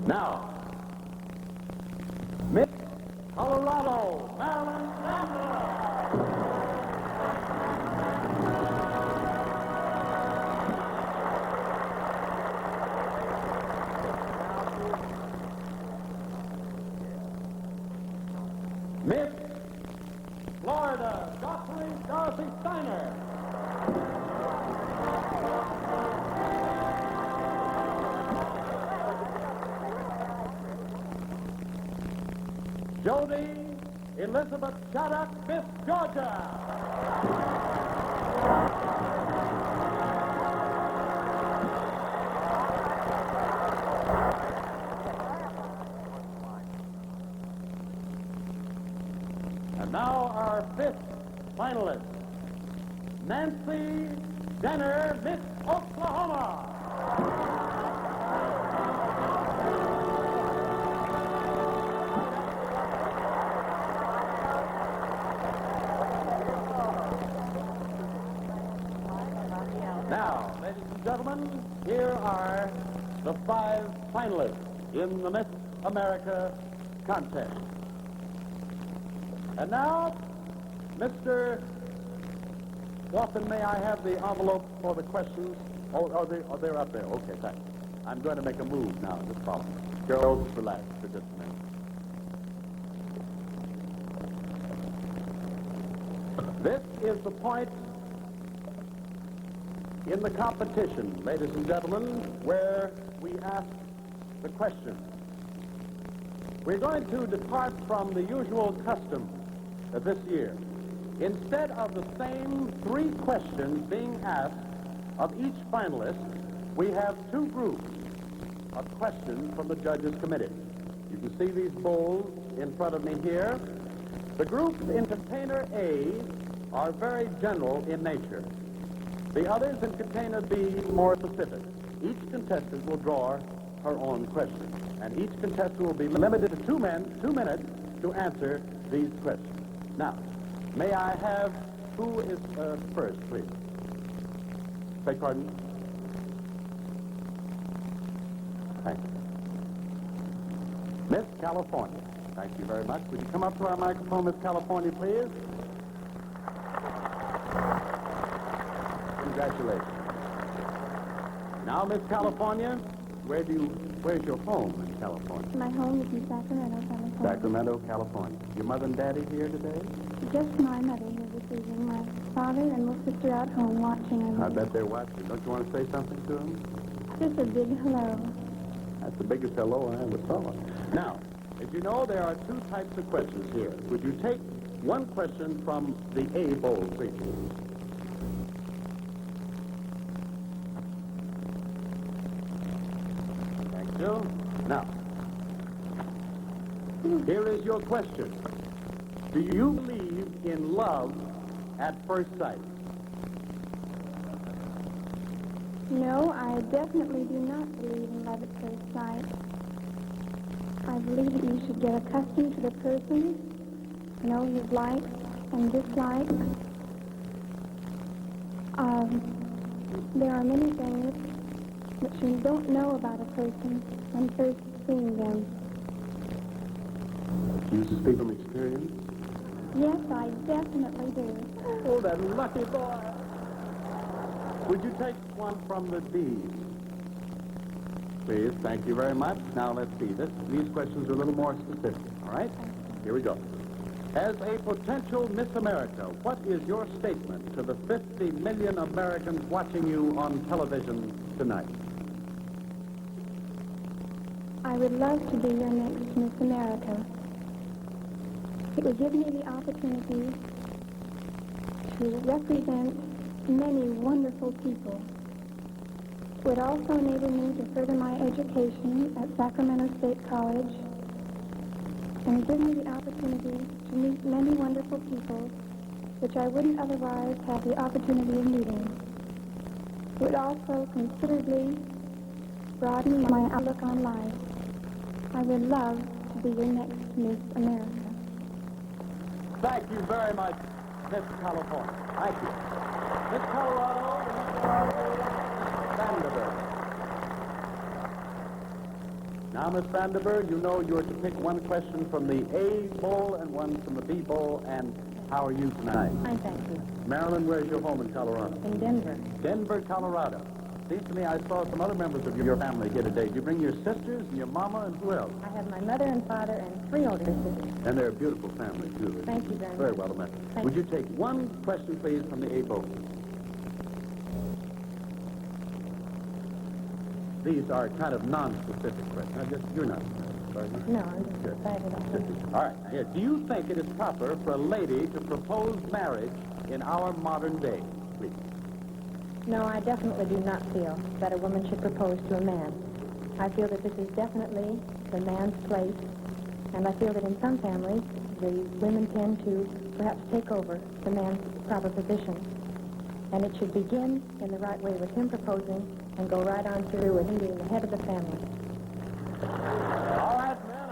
S8: Now, Miss Colorado, Marilyn Sandler. Miss Florida, Dorothy Steiner. Jody Elizabeth Shattuck, Miss Georgia. And now our 5th finalist, Nancy Denner, Miss Oklahoma. Now, ladies and gentlemen, here are the 5 finalists in the Miss America contest. And now, Mr. Watson, may I have the envelope for the questions? Oh, they're up there. Okay, thanks. I'm going to make a move now. Just follow me. Girls, relax for just a minute. This is the point in the competition, ladies and gentlemen, where we ask the question. We're going to depart from the usual custom of this year. Instead of the same 3 questions being asked of each finalist, we have 2 groups of questions from the Judges Committee. You can see these bowls in front of me here. The groups in container A are very general in nature. The others in container B more specific. Each contestant will draw her own question, and each contestant will be limited to 2 minutes to answer these questions. Now, may I have who is first, please? Beg pardon? Thank you. Miss California. Thank you very much. Would you come up to our microphone, Miss California, please? Congratulations. Now, Miss California, where's your home in California?
S13: My home is in Sacramento, California.
S8: Sacramento, California. Your mother and daddy here today?
S13: Just my mother here this evening. My father and little sister out home watching.
S8: I bet they're watching. Don't you want to say something to them?
S13: Just a big hello.
S8: That's the biggest hello I ever saw. Now, as you know, there are 2 types of questions here. Would you take one question from the A bowl, please? Thank you. Now, here is your question. Do you believe in love at first sight?
S13: No, I definitely do not believe in love at first sight. I believe that you should get accustomed to the person, know his likes and dislikes. There are many things that you don't know about a person when first seeing them.
S8: You speak from experience?
S13: Yes, I definitely do.
S8: Oh, that lucky boy. Would you take one from the D? Please, thank you very much. Now, let's see. These questions are a little more specific, all right? Here we go. As a potential Miss America, what is your statement to the 50 million Americans watching you on television tonight?
S13: I would love to be your next Miss America. It would give me the opportunity to represent many wonderful people. It would also enable me to further my education at Sacramento State College and give me the opportunity to meet many wonderful people which I wouldn't otherwise have the opportunity of meeting. It would also considerably broaden my outlook on life. I would love to be your next Miss America.
S8: Thank you very much, Miss California. Thank you. Miss Colorado, Miss Vanderbilt. Now, Miss Vanderbilt, you know you're to pick one question from the A bowl and one from the B bowl, and how are you tonight?
S3: Fine, thank you.
S8: Marilyn, where's your home in Colorado?
S3: In Denver.
S8: Denver, Colorado. Seems to me I saw some other members of your family here today. Did you bring your sisters and your mama and who else?
S3: I have my mother and father and 3 older sisters.
S8: And they're a beautiful family, too.
S3: Thank you very much.
S8: Very well met. Would you take one question, please, from the A bowl? These are kind of non-specific questions. You're not specific, are you?
S3: No, I'm just excited.
S8: All right. Here. Do you think it is proper for a lady to propose marriage in our modern day, please?
S3: No, I definitely do not feel that a woman should propose to a man. I feel that this is definitely the man's place, and I feel that in some families, the women tend to perhaps take over the man's proper position. And it should begin in the right way with him proposing and go right on through with him being the head of the family.
S8: All right, men,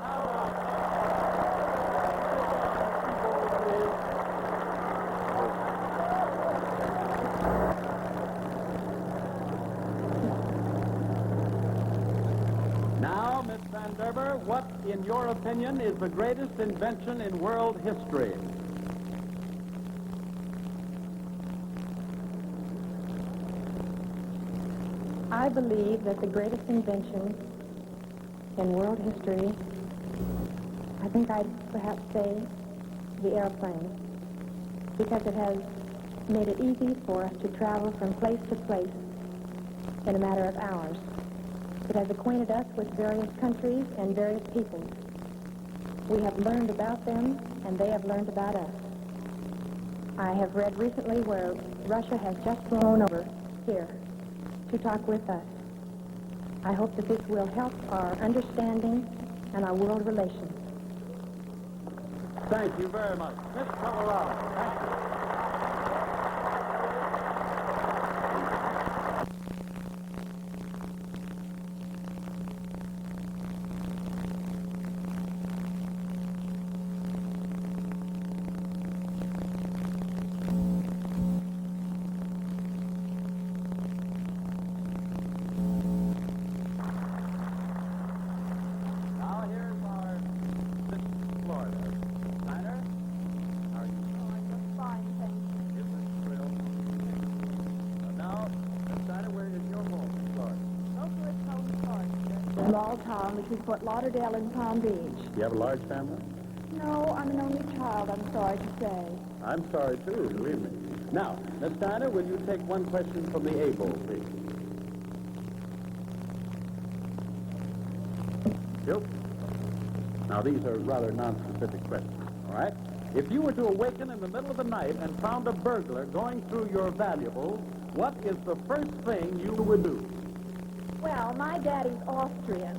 S8: Now, Miss Van Derber, what, in your opinion, is the greatest invention in world history?
S4: I believe that the greatest invention in world history, I think I'd perhaps say the airplane, because it has made it easy for us to travel from place to place in a matter of hours. It has acquainted us with various countries and various peoples. We have learned about them, and they have learned about us. I have read recently where Russia has just flown over here to talk with us. I hope that this will help our understanding and our world relations.
S8: Thank you very much. Miss Colorado, thank you. Now here's our Miss Florida. Steiner, how are you?
S7: Oh, I'm just fine, thank you.
S8: Isn't it thrilled? Now, Miss Steiner, where is your home in Florida?
S7: Oakwood Home Forest.
S3: Small town between Fort Lauderdale and Palm Beach.
S8: Do you have a large family?
S3: No, I'm an only child, I'm sorry to say.
S8: I'm sorry, too, believe me. Now, Miss Steiner, will you take one question from the able, please? Yep. Now, these are rather non-specific questions, all right? If you were to awaken in the middle of the night and found a burglar going through your valuables, what is the first thing you would do?
S3: Well, my daddy's Austrian.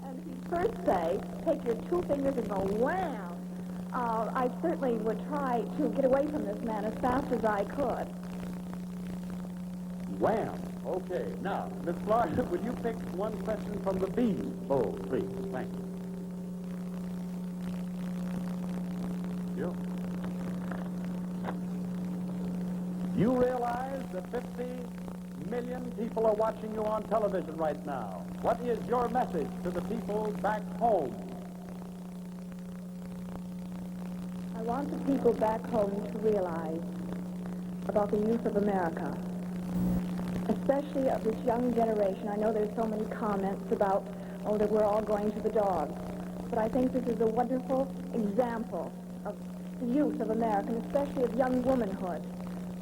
S3: And he'd first say, take your two fingers and go wham. I certainly would try to get away from this man as fast as I could.
S8: Wham. Okay. Now, Miss Florida, would you pick one question from the B bowl, please? Thank you. You realize that 50 million people are watching you on television right now. What is your message to the people back home?
S3: I want the people back home to realize about the youth of America, especially of this young generation. I know there's so many comments about, oh, that we're all going to the dogs. But I think this is a wonderful example of the youth of America, and especially of young womanhood.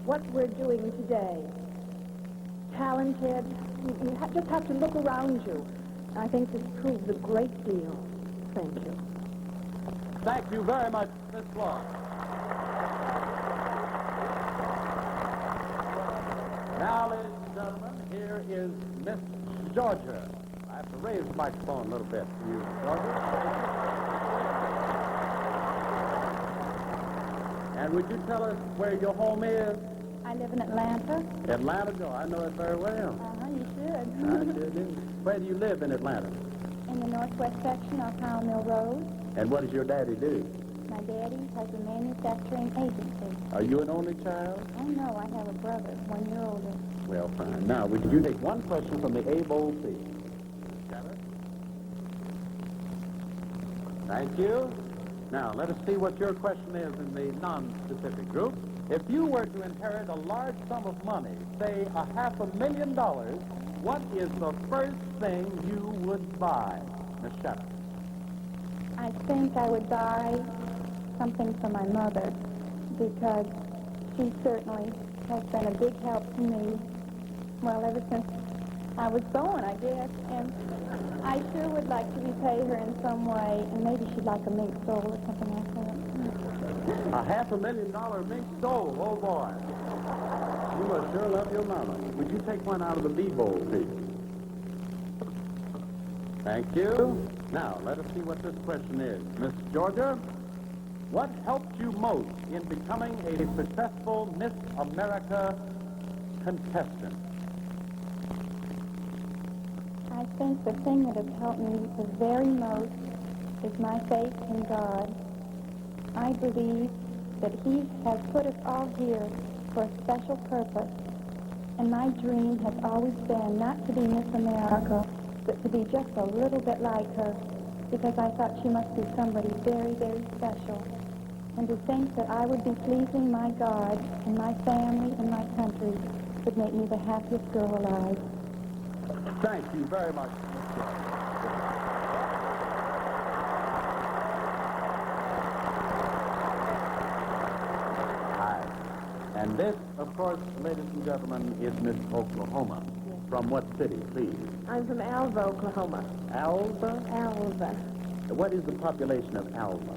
S3: What we're doing today. Talented. You just have to look around you. I think this proves a great deal. Thank you.
S8: Thank you very much, Miss Florida. Now, ladies and gentlemen, here is Miss Georgia. I have to raise the microphone a little bit for you, Georgia. And would you tell us where your home is?
S3: I live in Atlanta.
S8: Atlanta, no, I know it very well.
S3: You should.
S8: I sure do. Where do you live in Atlanta?
S3: In the northwest section of Powell Mill Road.
S8: And what does your daddy do?
S3: My daddy has a manufacturing agency.
S8: Are you an only child?
S3: Oh, no, I have a brother, 1 year older.
S8: Well, fine. Now, would you take one question from the A bowl, please? Thank you. Now, let us see what your question is in the non-specific group. If you were to inherit a large sum of money, say $500,000, what is the first thing you would buy? Miss Shepard.
S3: I think I would buy something for my mother, because she certainly has been a big help to me, well, ever since I was born, I guess, and I sure would like to repay her in some way, and maybe she'd like a mink stole or something like that.
S8: A $500,000 mink stole, oh boy. You must sure love your mama. Would you take one out of the B bowl, please? Thank you. Now, let us see what this question is. Miss Georgia, what helped you most in becoming a successful Miss America contestant?
S3: I think the thing that has helped me the very most is my faith in God. I believe that He has put us all here for a special purpose. And my dream has always been not to be Miss America, but to be just a little bit like her, because I thought she must be somebody very, very special. And to think that I would be pleasing my God and my family and my country would make me the happiest girl alive.
S8: Thank you very much, Miss Jones. Hi. And this, of course, ladies and gentlemen, is Miss Oklahoma. From what city, please?
S4: I'm from Alva, Oklahoma.
S8: Alva?
S4: Alva.
S8: What is the population of Alva?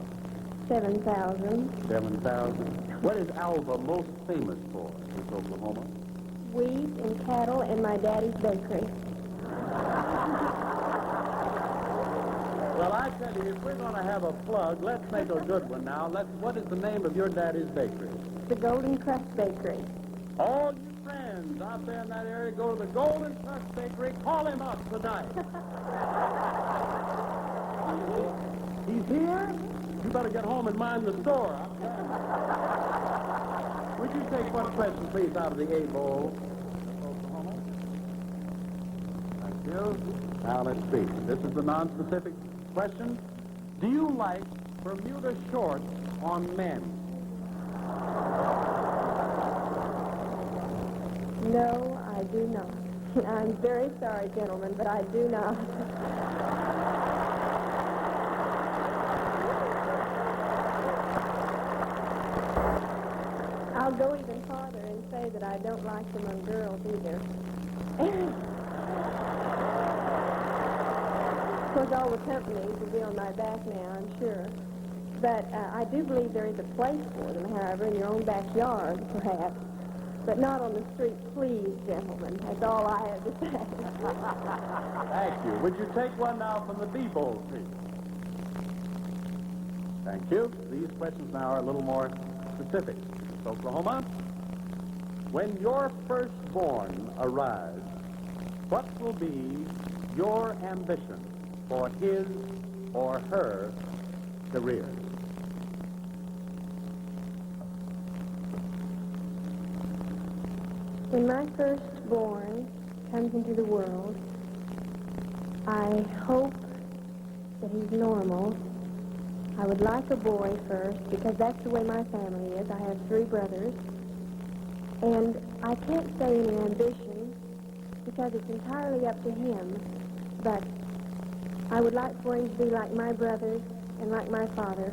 S4: 7,000.
S8: 7,000. What is Alva most famous for, Miss Oklahoma?
S4: Wheat and cattle and my daddy's bakery.
S8: Well, I tell you, if we're going to have a plug, let's make a good one now. What is the name of your daddy's bakery?
S4: The Golden Crust Bakery.
S8: All you friends out there in that area, go to the Golden Crust Bakery. Call him up tonight. He's here? You better get home and mind the store. I'm telling you. Would you take one question, please, out of the A bowl? Oklahoma. Thank you. Now, let's see. This is the non-specific question. Do you like Bermuda shorts on men?
S4: No, I do not. I'm very sorry, gentlemen, but I do not. I'll go even farther and say that I don't like them on girls either. Of course, all the companies will be on my back now, I'm sure. But I do believe there is a place for them, however, in your own backyard, perhaps. But not on the street, please, gentlemen. That's all I have to say.
S8: Thank you. Would you take one now from the B bowl, please? Thank you. These questions now are a little more specific. Oklahoma, when your firstborn arrives, what will be your ambition for his or her career?
S4: When my firstborn comes into the world, I hope that he's normal. I would like a boy first, because that's the way my family is. I have 3 brothers. And I can't say any ambition, because it's entirely up to him. But I would like for him to be like my brothers and like my father,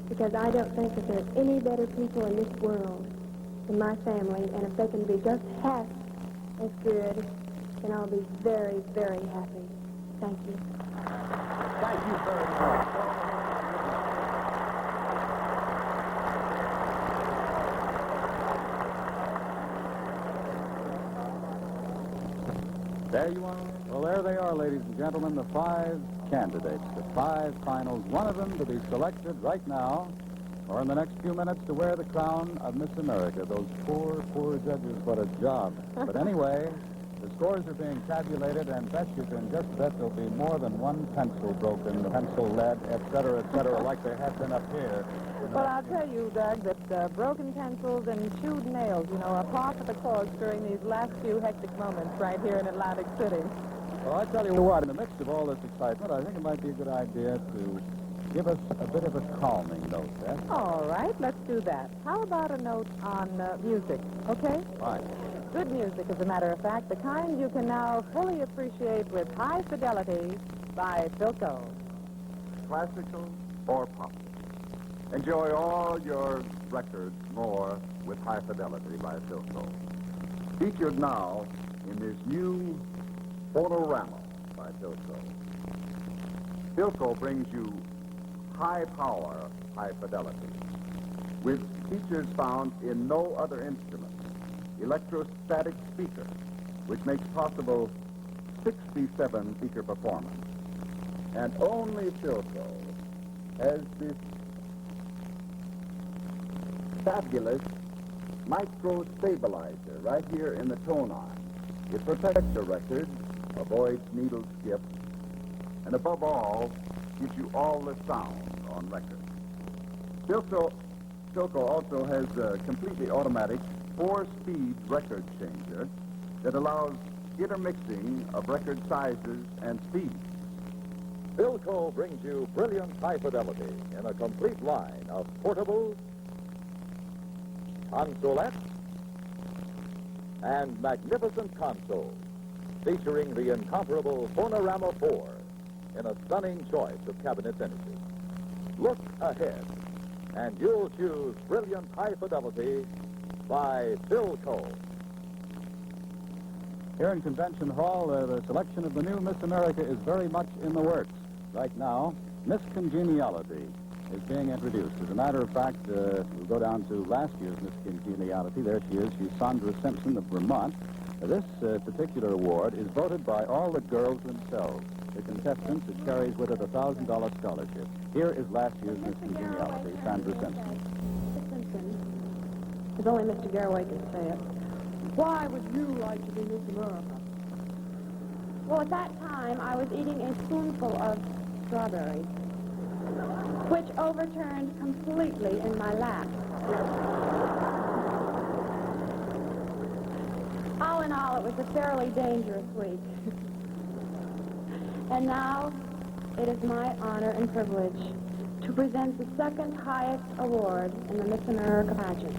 S4: because I don't think that there's any better people in this world than my family. And if they can be just half as good, then I'll be very, very happy. Thank you.
S8: Thank you very much.
S10: There you are. Well, there they are, ladies and gentlemen, the 5 candidates, the 5 finals. One of them to be selected right now, or in the next few minutes, to wear the crown of Miss America. Those poor, poor judges, what a job. But anyway, the scores are being tabulated, and bet you can just bet there'll be more than one pencil broken, pencil lead, et cetera, like there have been up here.
S3: Well, I'll tell you, Doug, that broken pencils and chewed nails, are par for the course during these last few hectic moments right here in Atlantic City.
S10: Well, I tell you what, in the midst of all this excitement, I think it might be a good idea to give us a bit of a calming note, Beth.
S3: All right, let's do that. How about a note on music, okay?
S10: Fine.
S3: Good music, as a matter of fact, the kind you can now fully appreciate with high fidelity by PHILCO.
S10: Classical or pop. Enjoy all your records more with high fidelity by PHILCO. Featured now in this new Phonorama by PHILCO. PHILCO brings you high power, high fidelity, with features found in no other instrument. Electrostatic speaker, which makes possible 67 speaker performance. And only PHILCO has this fabulous micro stabilizer right here in the tone arm. It protects the record, avoids needle skip, and above all, gives you all the sound on record. PHILCO also has a completely automatic 4-speed record changer that allows intermixing of record sizes and speeds.
S1: PHILCO brings you brilliant high fidelity in a complete line of portables, consolettes, and magnificent consoles. featuring the incomparable Phonorama 4 in a stunning choice of cabinet finishes. Look ahead, and you'll choose brilliant high fidelity by PHILCO.
S2: Here in Convention Hall, the selection of the new Miss America is very much in the works. Right now, Miss Congeniality is being introduced. As a matter of fact, we'll go down to last year's Miss Congeniality. There she is. She's Sandra Simpson of Vermont. This particular award is voted by all the girls themselves. The contestants, it carries with it a $1,000 scholarship. Here is last year's Miss Congeniality, Sandra Simpson.
S4: Miss Simpson, if only Mr. Garraway could say it. Why would you like to be Miss America?
S7: Well, at that time, I was eating a spoonful of strawberries, which overturned completely in my lap. All in all, it was a fairly dangerous week. And now, it is my honor and privilege to present the second highest award in the Miss America pageant.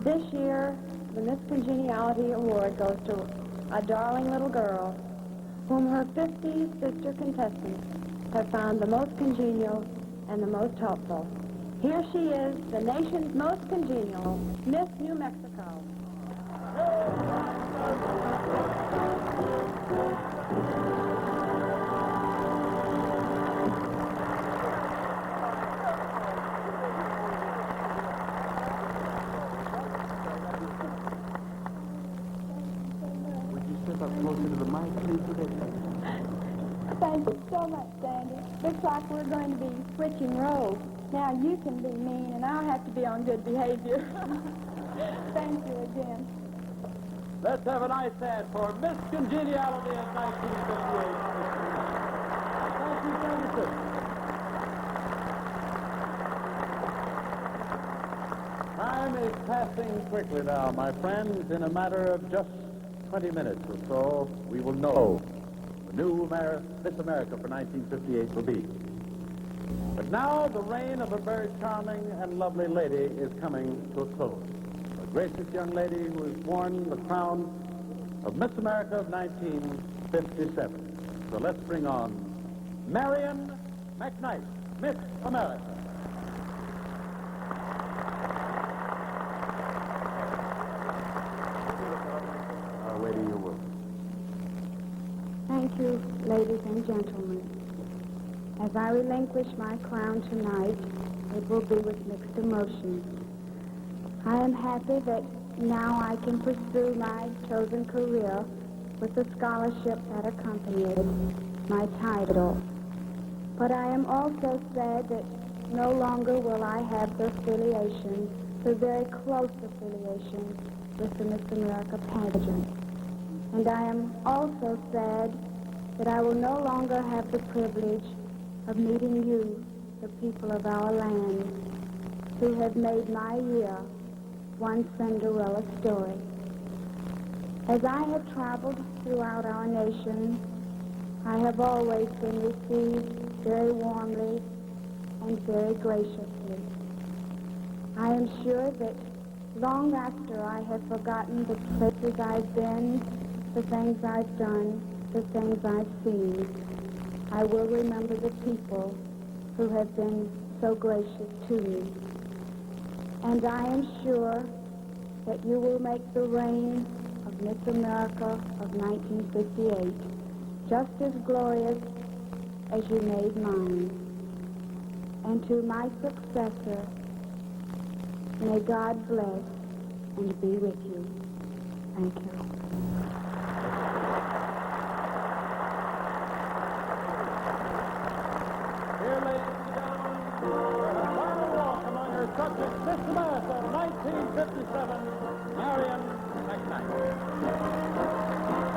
S7: This year, the Miss Congeniality Award goes to a darling little girl whom her 50 sister contestants have found the most congenial and the most helpful. Here she is, the nation's most congenial, Miss New Mexico.
S13: Thank you so much, Sandy. Looks like we're going to be switching roles. Now you can be mean, and I'll have to be on good behavior. Thank you again.
S8: Let's have a nice hand for Miss Congeniality of 1958. Thank you, Sanderson. Time is passing quickly now, my friends. In a matter of just 20 minutes or so, we will know the new Miss America for 1958 will be. But now the reign of a very charming and lovely lady is coming to a close. A gracious young lady who has worn the crown of Miss America of 1957. So let's bring on Marion McKnight, Miss America. Waiting your will.
S13: Thank you, ladies and gentlemen. As I relinquish my crown tonight, it will be with mixed emotions. I am happy that now I can pursue my chosen career with the scholarship that accompanied my title. But I am also sad that no longer will I have the affiliation, the very close affiliation, with the Miss America pageant. And I am also sad that I will no longer have the privilege of meeting you, the people of our land, who have made my year one Cinderella story. As I have traveled throughout our nation, I have always been received very warmly and very graciously. I am sure that long after I have forgotten the places I've been, the things I've done, the things I've seen, I will remember the people who have been so gracious to me. And I am sure that you will make the reign of Miss America of 1958 just as glorious as you made mine. And to my successor, may God bless and be with you. Thank you.
S8: Here, ladies and gentlemen, for her final walk among her subjects, Miss America 1957, Marion McKnight.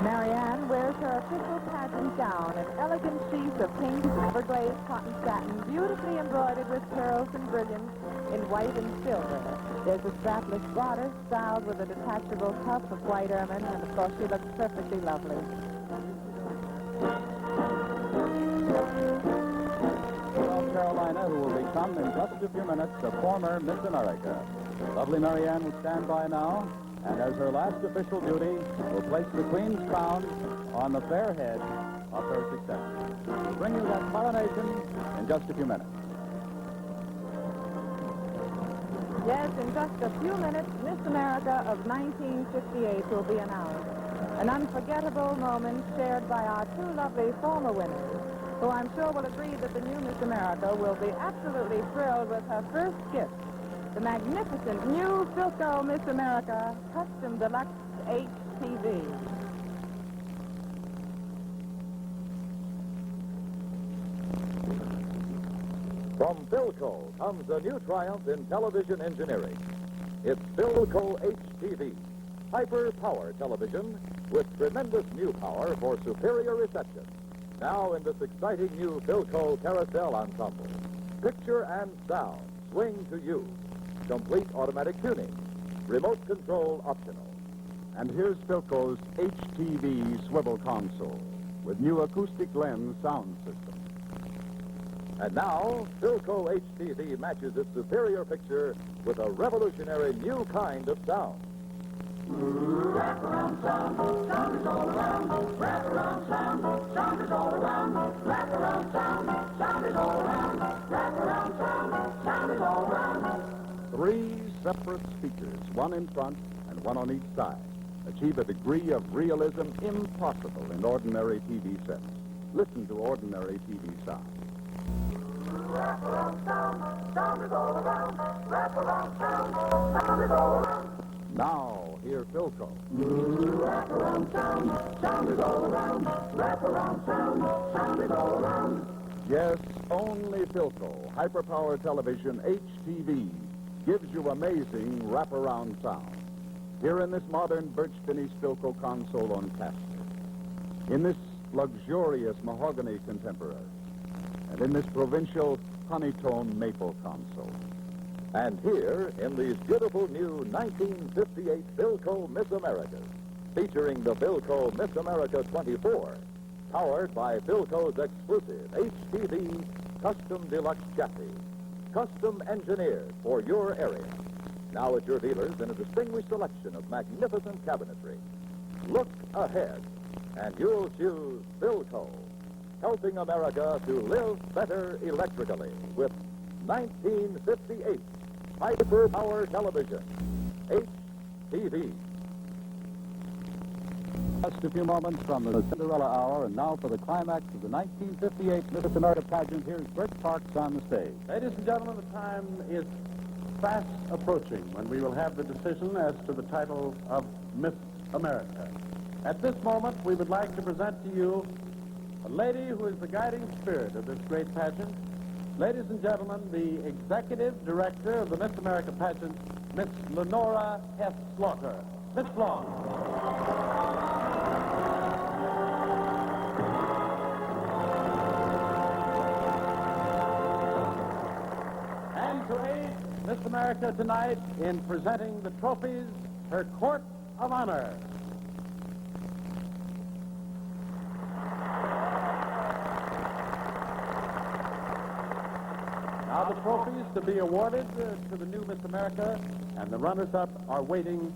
S3: Marianne wears her official pageant gown, an elegant sheath of pink overglazed cotton satin, beautifully embroidered with pearls and brilliants in white and silver. There's a strapless border styled with a detachable cuff of white ermine, and of course she looks perfectly lovely.
S2: South Carolina, who will become in just a few minutes a former Miss America. Lovely Marianne will stand by now. and as her last official duty, will place the Queen's crown on the fair head of her successor. We'll bring you that coronation in just a few minutes.
S3: Yes, in just a few minutes, Miss America of 1958 will be announced. An unforgettable moment shared by our two lovely former winners, who I'm sure will agree that the new Miss America will be absolutely thrilled with her first gift, the magnificent new PHILCO Miss America Custom Deluxe HTV.
S1: From PHILCO comes a new triumph in television engineering. It's PHILCO HTV, hyper-power television with tremendous new power for superior reception. Now in this exciting new PHILCO carousel ensemble. Picture and sound swing to you. Complete automatic tuning. Remote control optional.
S10: And here's PHILCO's HTV swivel console with new acoustic lens sound system.
S1: And now, PHILCO HTV matches its superior picture with a revolutionary new kind of sound.
S5: Wraparound sound, sound is all around. Wraparound sound, sound is all around. Wraparound sound, sound is all around. Wraparound sound, sound is all around.
S10: 3 separate speakers, one in front and one on each side, achieve a degree of realism impossible in ordinary TV sets. Listen to ordinary TV sound.
S5: Wraparound sound, sound is all around. Wraparound sound, sound is all around.
S10: Now, hear PHILCO.
S5: Wraparound sound, sound is all around. Wraparound sound, sound is all around.
S10: Yes, only PHILCO, hyperpower television HTV, gives you amazing wraparound sound. Here in this modern birch-finished PHILCO console on caster, in this luxurious mahogany contemporary, and in this provincial honeytone maple console.
S1: And here, in these beautiful new 1958 PHILCO Miss Americas, featuring the PHILCO Miss America 24, powered by PHILCO's exclusive HTV Custom Deluxe Chassis, custom engineered for your area. Now at your dealers in a distinguished selection of magnificent cabinetry. Look ahead, and you'll choose PHILCO, helping America to live better electrically with 1958 hyper-power television, HTV.
S2: Just a few moments from the Cinderella Hour, and now for the climax of the 1958 Miss America pageant, here's Bert Parks on the stage.
S8: Ladies and gentlemen, the time is fast approaching when we will have the decision as to the title of Miss America. At this moment, we would like to present to you a lady who is the guiding spirit of this great pageant. Ladies and gentlemen, the executive director of the Miss America pageant, Miss Lenora F. Slaughter. Miss Slaughter. And to aid Miss America tonight in presenting the trophies, her court of honor. Now the trophies to be awarded to the new Miss America, and the runners-up are awaiting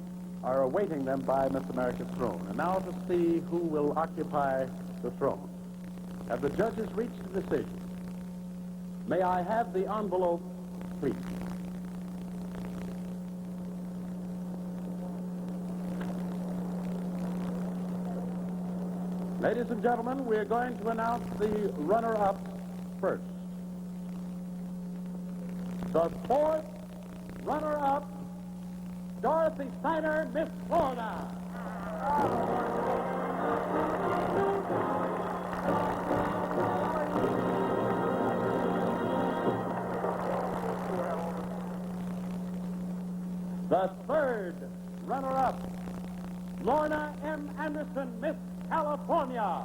S8: them by Miss America's throne. And now to see who will occupy the throne. Have the judges reached a decision? May I have the envelope, please? Ladies and gentlemen, we are going to announce the runner-up first. The fourth runner-up, Dorothy Steiner, Miss Florida. The third runner-up, Lorna M. Anderson, Miss California.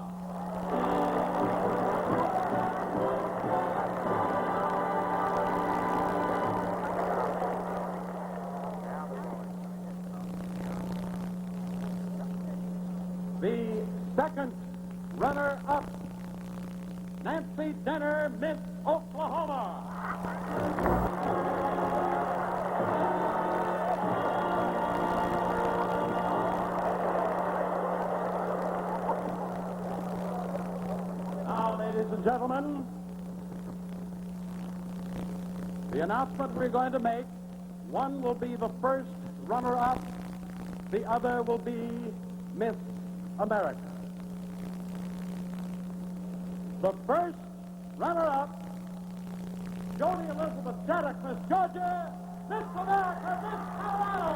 S8: The second runner-up, Nancy Denner, Miss Oklahoma. and gentlemen, the announcement we're going to make, one will be the first runner-up, the other will be Miss America. The first runner-up, Jody Elizabeth Shattuck, Miss Georgia, Miss America, Miss Colorado.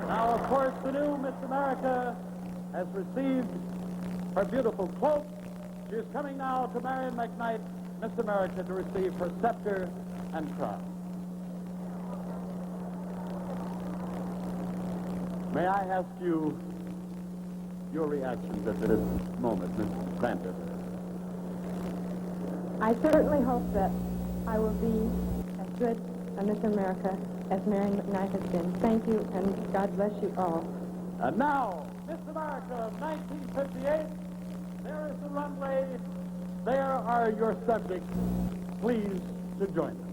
S8: Now, of course, the new Miss America has received her beautiful cloak. She is coming now to Marion McKnight, Miss America, to receive her scepter and crown. May I ask you your reactions at this moment, Miss Planter?
S3: I certainly hope that I will be as good a Miss America as Marion McKnight has been. Thank you, and God bless you all.
S8: And now, Miss America of 1958, there is the runway. There are your subjects. Please to join them.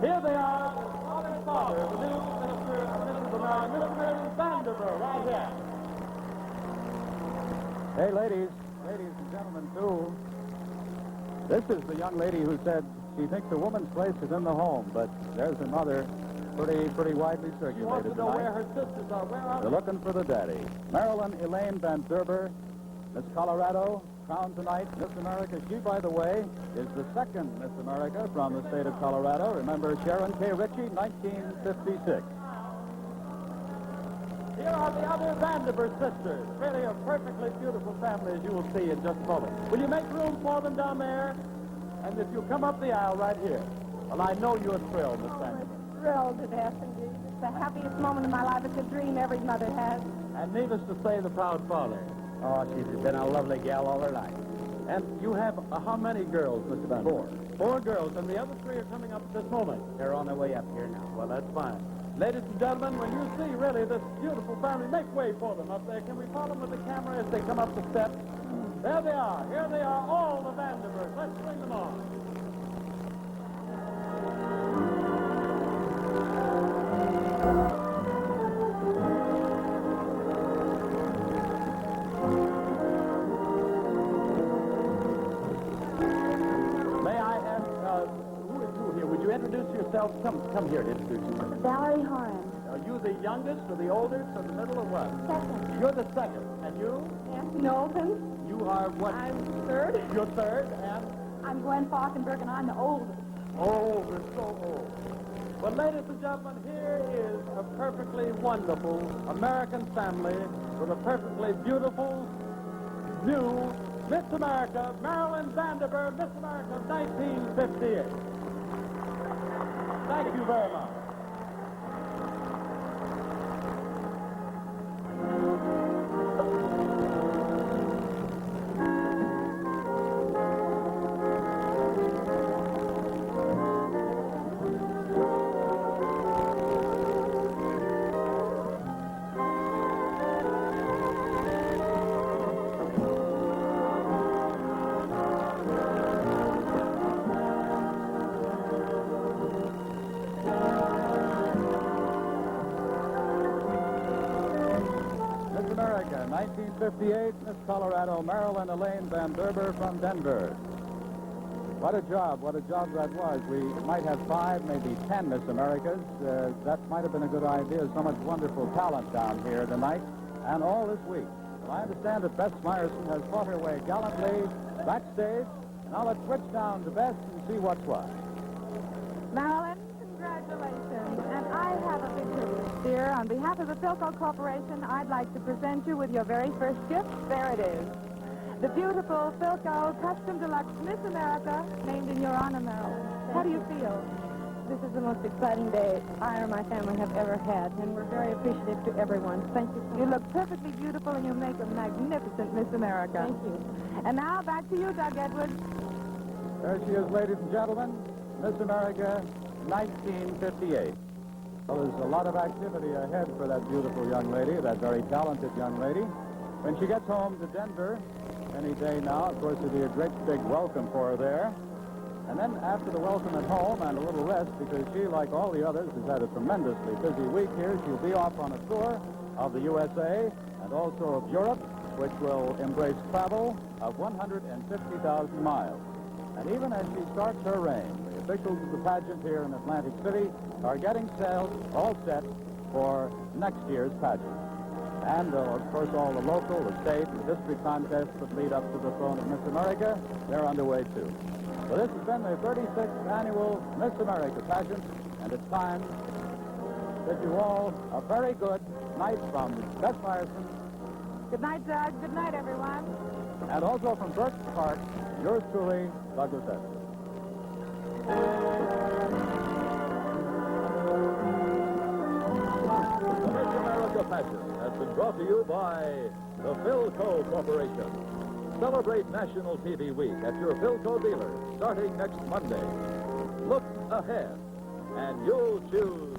S8: Here they are, the father and father, the new minister of Mrs. America, Mr. Vanderbilt, right here.
S2: Hey, ladies and gentlemen, too. This is the young lady who said she thinks a woman's place is in the home, but there's her mother, pretty widely circulated
S8: She wants to know
S2: tonight.
S8: where her sisters are. Where are
S2: They're looking for the daddy. Marilyn Elaine Van Derber, Miss Colorado, crowned tonight, Miss America. She, by the way, is the second Miss America from the state of Colorado. Remember Sharon K. Ritchie, 1956.
S8: Here are the other Vanderbilt sisters. Really a perfectly beautiful family, as you will see in just a moment. Will you make room for them down there? And if you'll come up the aisle right here. Well, I know you're thrilled, Miss Vanderbilt.
S3: Thrilled to death, indeed. It's the happiest moment of my life. It's a dream every mother has.
S8: And needless to say, the proud father.
S14: Oh, she's been a lovely gal all her life.
S8: And you have how many girls, Mr. Vanderbilt?
S14: 4.
S8: 4 girls, and the other 3 are coming up at this moment.
S14: They're on their way up here now.
S8: Well, that's fine. Ladies and gentlemen, when you see really this beautiful family, make way for them up there. Can we follow them with the camera as they come up the steps? There they are. Here they are, all the Vanderbilts. Let's bring them on.
S2: yourself? Come here to introduce yourself.
S13: Valerie Horan.
S2: Are you the youngest or the oldest or the middle or what?
S13: Second.
S2: You're the second. And you?
S9: Nancy Knowlton.
S2: You are what?
S9: I'm third.
S2: You're third, and?
S9: I'm Gwen Falkenberg, and I'm the oldest.
S2: Oh, we're so old. Well, ladies and gentlemen, here is a perfectly wonderful American family with a perfectly beautiful, new Miss America, Marilyn Vanderburg, Miss America of 1958. Thank you very much. Miss America, 1958, Miss Colorado, Marilyn Elaine Van Derber from Denver. What a job that was. We might have 5, maybe 10 Miss Americas. That might have been a good idea. So much wonderful talent down here tonight and all this week. Well, I understand that Bess Meyerson has fought her way gallantly backstage. Now let's switch down to Bess and see what's what.
S3: Marilyn, congratulations. And I have a big privilege, dear. On behalf of the PHILCO Corporation, I'd like to present you with your very first gift. There it is. The beautiful PHILCO Custom Deluxe Miss America, named in your honor, Marilyn. How do you feel?
S4: This is the most exciting day I or my family have ever had, and we're very appreciative to everyone. Thank you so
S3: You
S4: much.
S3: look perfectly beautiful, and you make a magnificent Miss America.
S4: Thank you.
S3: And now, back to you, Doug Edwards.
S2: There she is, ladies and gentlemen, Miss America, 1958. Well, there's a lot of activity ahead for that beautiful young lady, that very talented young lady. When she gets home to Denver any day now, of course, there'll be a great big welcome for her there. And then after the welcome at home and a little rest, because she, like all the others, has had a tremendously busy week here, she'll be off on a tour of the USA and also of Europe, which will embrace travel of 150,000 miles. And even as she starts her reign, the officials of the pageant here in Atlantic City are getting sales all set for next year's pageant. And, of course, all the local, the state, the district contests that lead up to the throne of Miss America, they're underway, too. So this has been the 36th annual Miss America pageant, and it's time to bid you all a very good night from Bess Meyerson.
S3: Good night, Doug. Good night, everyone.
S2: And also from Burke Park, yours truly, Douglas Edwards.
S1: The Miss America pageant has been brought to you by the PHILCO Corporation. Celebrate National TV Week at your PHILCO dealer starting next Monday. Look ahead, and you'll choose